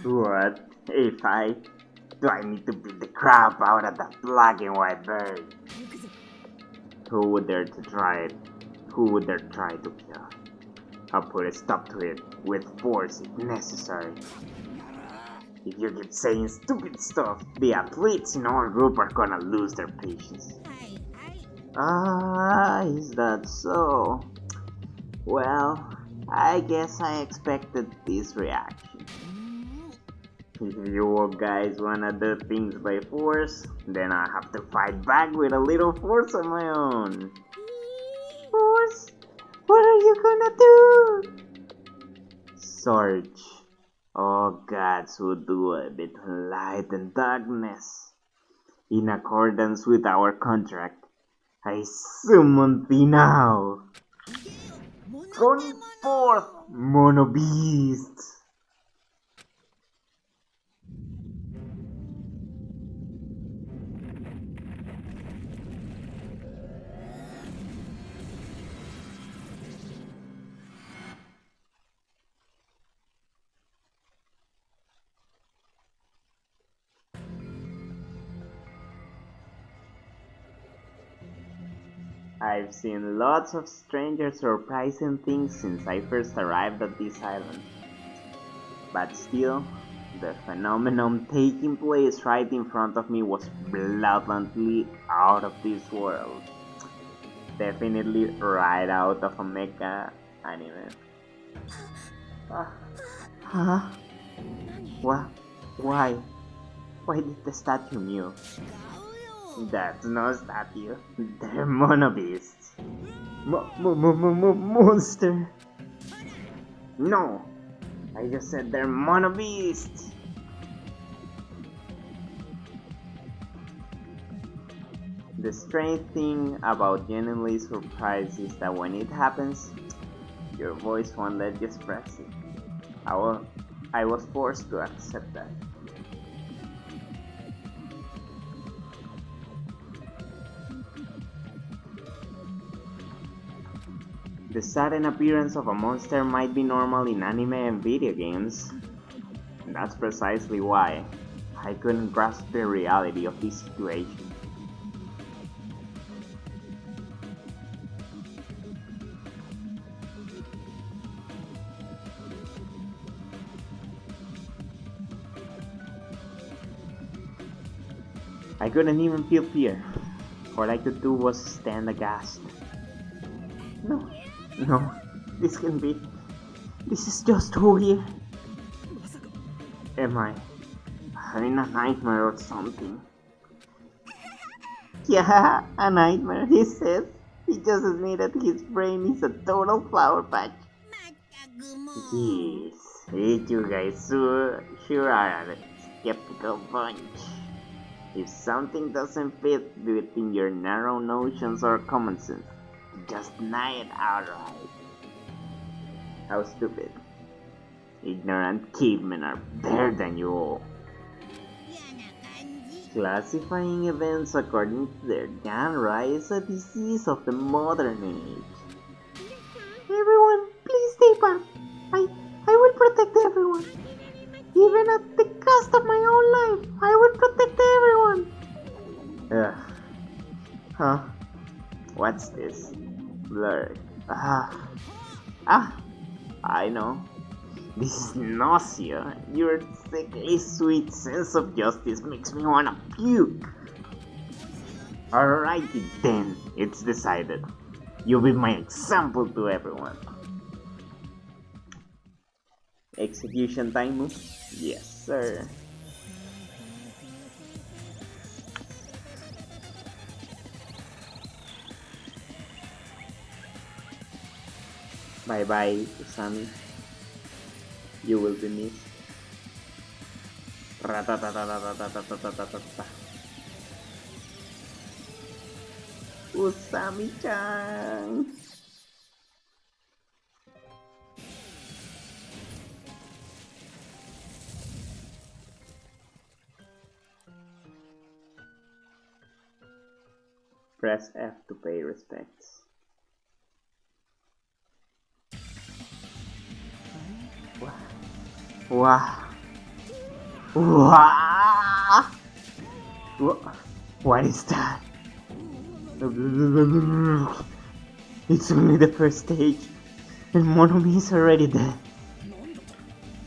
What? If I? Do I need to beat the crap out of that black and white bird? Who would dare to try it? Who would dare try to kill? I'll put a stop to it with force if necessary. If you keep saying stupid stuff, the athletes in our group are gonna lose their patience. Is that so? Well, I guess I expected this reaction. If you guys wanna do things by force, then I have to fight back with a little force of my own. Force? What are you gonna do? Search. All gods who do between light and darkness. In accordance with our contract, I summon thee now. Come forth, Mono Beast! I've seen lots of strange or surprising things since I first arrived at this island. But still, the phenomenon taking place right in front of me was blatantly out of this world. Definitely right out of a mecha anime. Huh? What? Why? Why did the statue mew? That's no statue. They're Mono Beasts. Monster. No, I just said they're Mono Beasts. The strange thing about genuinely surprise is that when it happens, your voice won't let you express it. I was forced to accept that. The sudden appearance of a monster might be normal in anime and video games. And that's precisely why I couldn't grasp the reality of this situation. I couldn't even feel fear. All I could do was stand aghast. No, this can be. This is just weird. Am I having a nightmare or something? Yeah, a nightmare, he says. He just admitted his brain is a total flower patch. Yes, you guys sure are a skeptical bunch. If something doesn't fit within your narrow notions or common sense, just deny it outright. How stupid. Ignorant cavemen are better than you all. Classifying events according to their genre is a disease of the modern age. Everyone, please stay back. I will protect everyone. Even at the cost of my own life, I will protect everyone. Ugh. Huh? What's this? Blurred. I know. This is nausea. Your sickly sweet sense of justice makes me wanna puke. Alrighty then, it's decided. You'll be my example to everyone. Execution time move? Yes, sir. Bye bye, Usami. You will be missed. Ratatatatatatatatatatata. Usami-chan! Press F to pay respects. Wow. Wow. What is that? It's only the first stage, and Monokuma is already dead.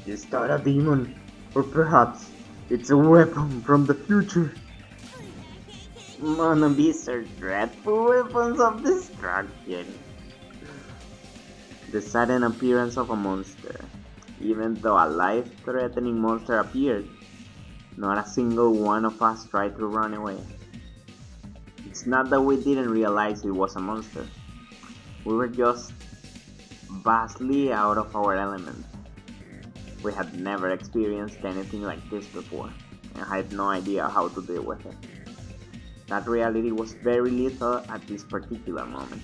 Is that a demon? Or perhaps it's a weapon from the future? Monobees are dreadful weapons of destruction. The sudden appearance of a monster. Even though a life-threatening monster appeared, not a single one of us tried to run away. It's not that we didn't realize it was a monster. We were just vastly out of our element. We had never experienced anything like this before, and had no idea how to deal with it. That reality was very lethal at this particular moment.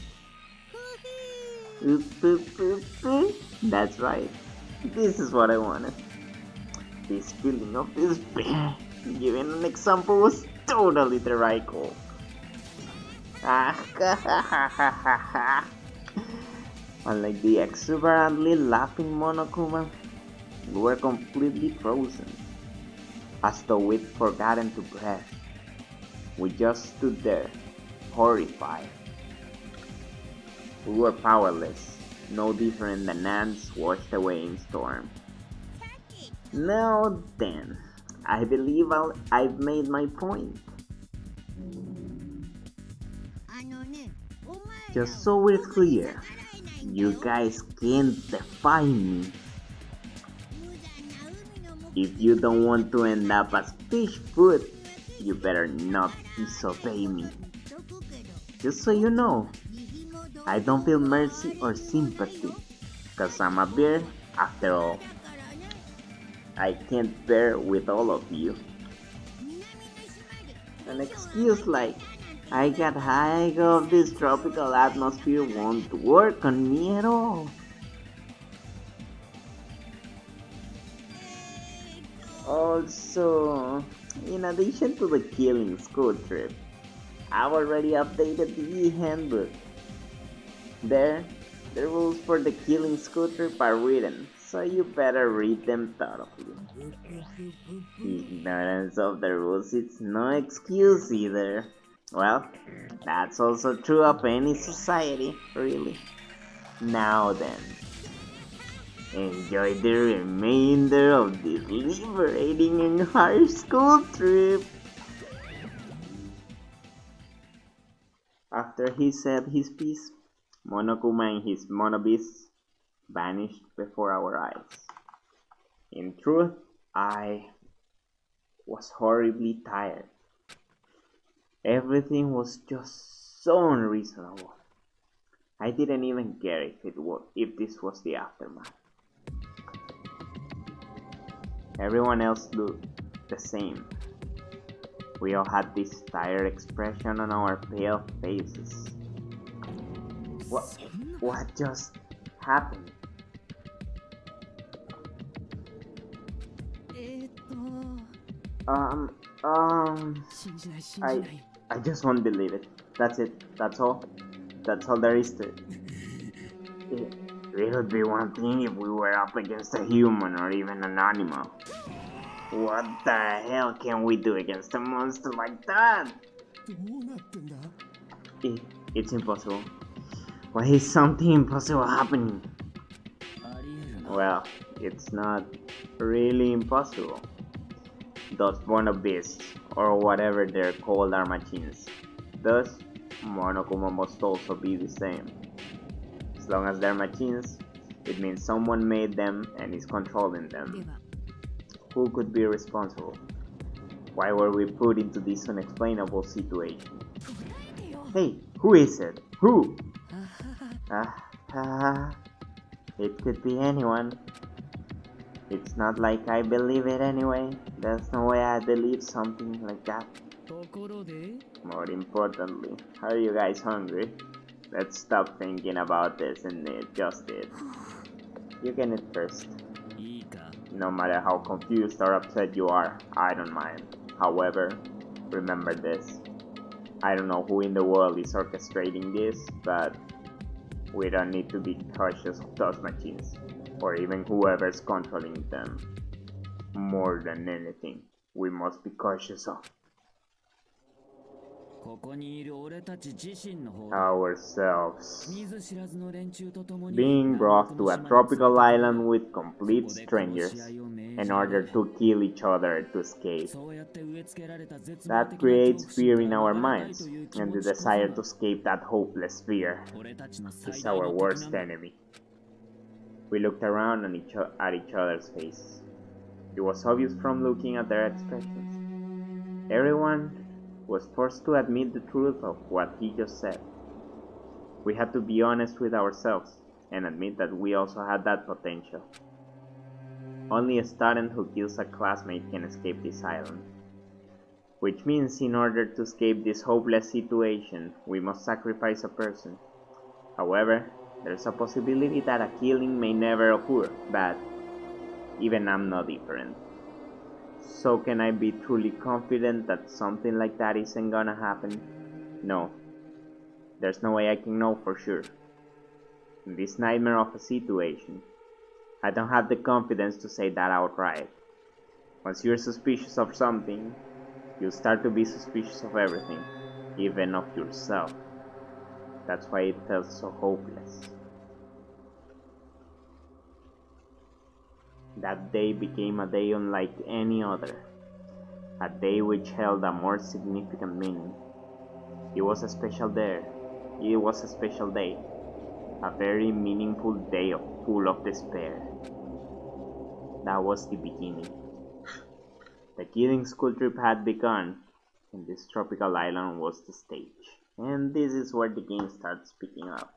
That's right. This is what I wanted. This feeling of despair, given an example, was totally the right call. Unlike the exuberantly laughing Monokuma, we were completely frozen, as though we'd forgotten to breathe. We just stood there, horrified. We were powerless, no different than ants washed away in storm. Now then, I believe I've made my point. Just so we're clear, you guys can't defy me. If you don't want to end up as fish food, you better not disobey me. Just so you know, I don't feel mercy or sympathy, cause I'm a bear after all. I can't bear with all of you. An excuse like, I got high of this tropical atmosphere won't work on me at all. Also, in addition to the killing school trip, I've already updated the handbook. There, the rules for the killing school trip are written, so you better read them thoroughly. Ignorance of the rules is no excuse either. Well, that's also true of any society, really. Now then, enjoy the remainder of this liberating and harsh school trip. After he said his piece, Monokuma and his monobeast vanished before our eyes. In truth, I was horribly tired. Everything was just so unreasonable. I didn't even care if this was the aftermath. Everyone else looked the same. We all had this tired expression on our pale faces. What just happened? Um, I I just won't believe it. That's it. That's all. That's all there is to it. It would be one thing if we were up against a human or even an animal. What the hell can we do against a monster like that? It's impossible. Why is something impossible happening? Well, it's not really impossible. Those Mono beasts, or whatever they're called, are machines. Thus, Monokuma must also be the same. As long as they're machines, it means someone made them and is controlling them. Who could be responsible? Why were we put into this unexplainable situation? Hey, who is it? Who? It could be anyone. It's not like I believe it anyway. There's no way I believe something like that. More importantly, are you guys hungry? Let's stop thinking about this and just eat. You can eat first. No matter how confused or upset you are, I don't mind. However, remember this. I don't know who in the world is orchestrating this, but we don't need to be cautious of those machines, or even whoever's controlling them. More than anything, we must be cautious of ourselves. Being brought to a tropical island with complete strangers in order to kill each other to escape. That creates fear in our minds, and the desire to escape that hopeless fear is our worst enemy. We looked around at each other's faces. It was obvious from looking at their expressions. Everyone was forced to admit the truth of what he just said. We had to be honest with ourselves and admit that we also had that potential. Only a student who kills a classmate can escape this island. Which means in order to escape this hopeless situation, we must sacrifice a person. However, there's a possibility that a killing may never occur, but even I'm no different. So can I be truly confident that something like that isn't gonna happen? No. There's no way I can know for sure. In this nightmare of a situation, I don't have the confidence to say that outright. Once you're suspicious of something, you start to be suspicious of everything, even of yourself. That's why it felt so hopeless. That day became a day unlike any other, a day which held a more significant meaning. It was a special day, a very meaningful day full of despair. That was the beginning. The killing school trip had begun, and this tropical island was the stage. And this is where the game starts picking up.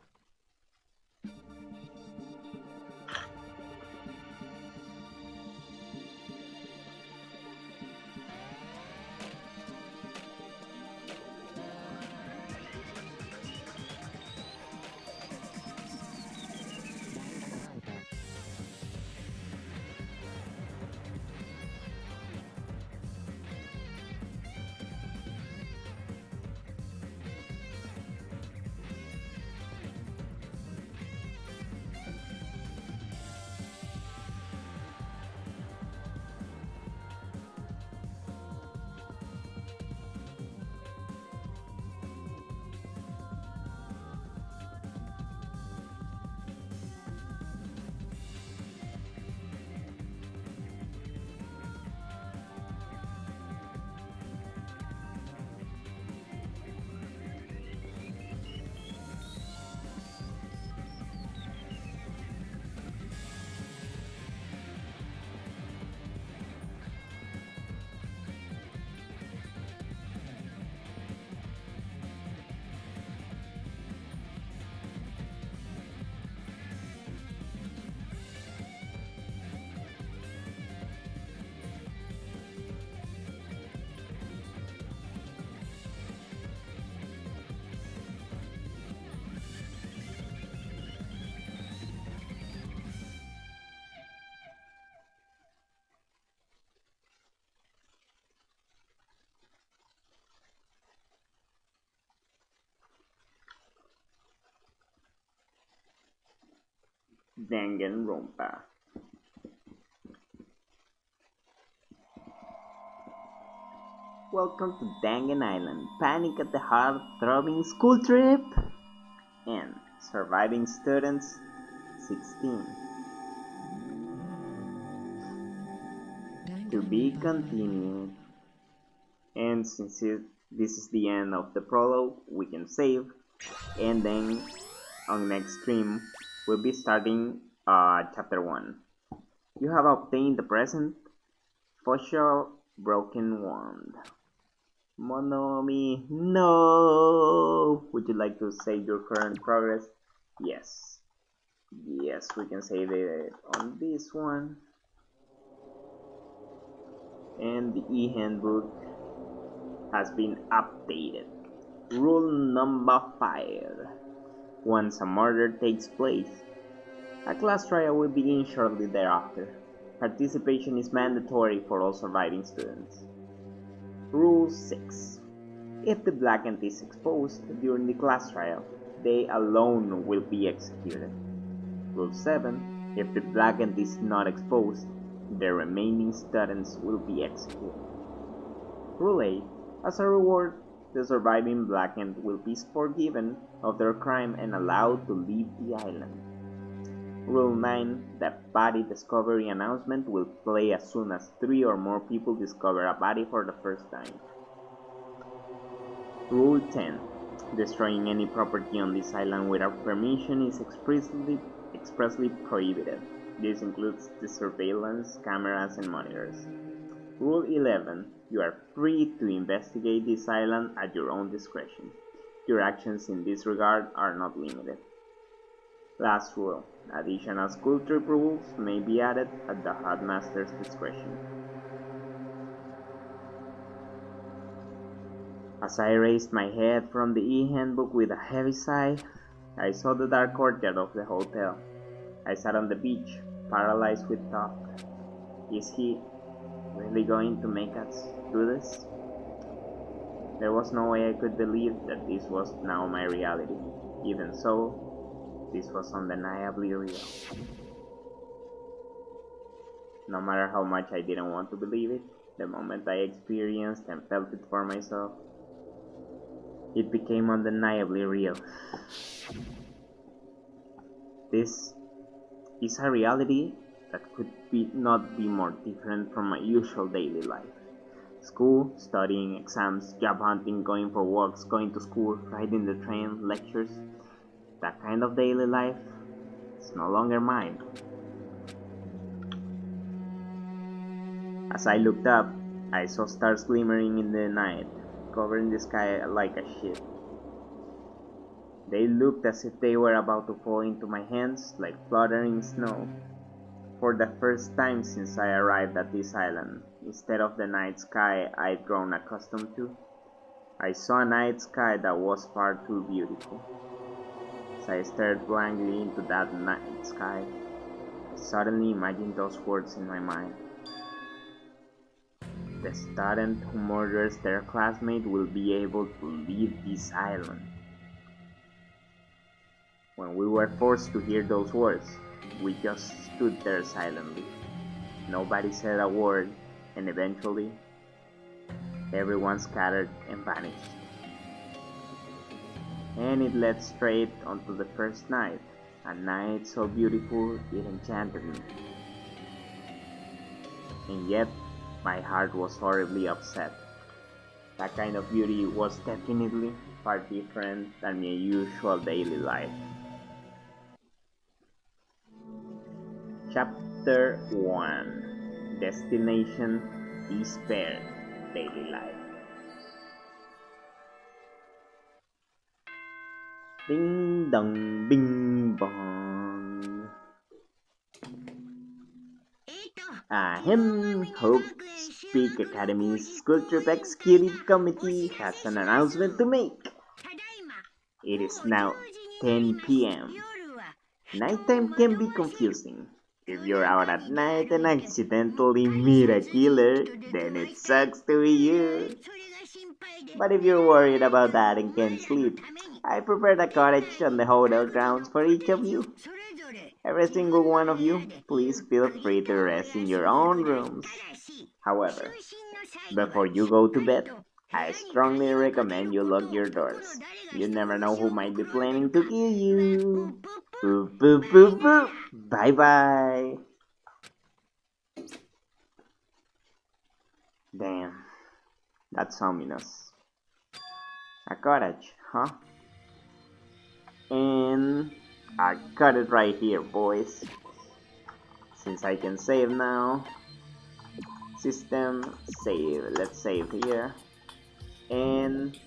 Danganronpa. Welcome to Dangan Island. Panic at the heart-throbbing school trip and surviving students 16. To be continued. And since this is the end of the prologue, we can save, and then on next stream we'll be starting chapter 1. You have obtained the present Fossil Broken Wand. Monomi, no! Would you like to save your current progress? Yes. Yes, we can save it on this one. And the e-handbook has been updated. Rule number 5. Once a murder takes place, a class trial will begin shortly thereafter. Participation is mandatory for all surviving students. Rule 6. If the blackant is exposed during the class trial, they alone will be executed. Rule 7. If the blackant is not exposed, the remaining students will be executed. Rule 8. As a reward, the surviving blackant will be forgiven of their crime and allowed to leave the island. Rule 9. The body discovery announcement will play as soon as 3 or more people discover a body for the first time. Rule 10. Destroying any property on this island without permission is expressly prohibited. This includes the surveillance, cameras, and monitors. Rule 11. You are free to investigate this island at your own discretion. Your actions in this regard are not limited. Last rule. Additional school trip rules may be added at the headmaster's discretion. As I raised my head from the e-handbook with a heavy sigh, I saw the dark courtyard of the hotel. I sat on the beach, paralyzed with thought. Is he really going to make us do this? There was no way I could believe that this was now my reality. Even so, this was undeniably real. No matter how much I didn't want to believe it, the moment I experienced and felt it for myself, it became undeniably real. This is a reality that could not be more different from my usual daily life. School, studying, exams, job hunting, going for walks, going to school, riding the train, lectures. That kind of daily life is no longer mine. As I looked up, I saw stars glimmering in the night, covering the sky like a sheet. They looked as if they were about to fall into my hands like fluttering snow. For the first time since I arrived at this island, instead of the night sky I'd grown accustomed to, I saw a night sky that was far too beautiful. As I stared blankly into that night sky, I suddenly imagined those words in my mind. The student who murders their classmate will be able to leave this island. When we were forced to hear those words, we just stood there silently. Nobody said a word, and eventually, everyone scattered and vanished. And it led straight onto the first night, a night so beautiful it enchanted me. And yet, my heart was horribly upset. That kind of beauty was definitely far different than my usual daily life. Chapter 1. Destination Despair. Daily Life. Ding dong, bing bong. Ahem, Hope Speak Academy's School Trip Executive Committee has an announcement to make. It is now 10 p.m. Nighttime can be confusing. If you're out at night and accidentally meet a killer, then it sucks to be you. But if you're worried about that and can't sleep, I prepared a cottage on the hotel grounds for each of you. Every single one of you, please feel free to rest in your own rooms. However, before you go to bed, I strongly recommend you lock your doors. You never know who might be planning to kill you. Boop boop boop boop. Bye bye. Damn, that's ominous. A cottage, huh? And I got it right here, boys. Since I can save now, system, save, let's save here. And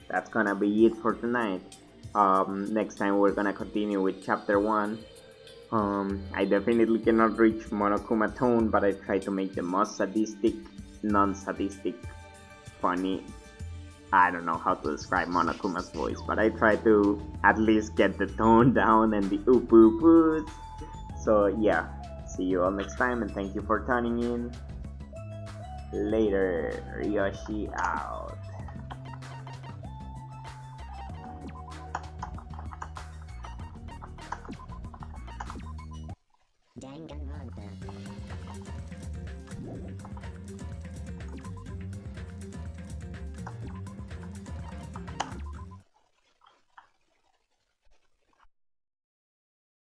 that's gonna be it for tonight. Next time we're gonna continue with chapter 1. I definitely cannot reach Monokuma tone, but I try to make the most sadistic, non-sadistic, funny. I don't know how to describe Monokuma's voice, but I try to at least get the tone down and the oop oop oop. So yeah, see you all next time and thank you for tuning in. Later, Ryoshi out.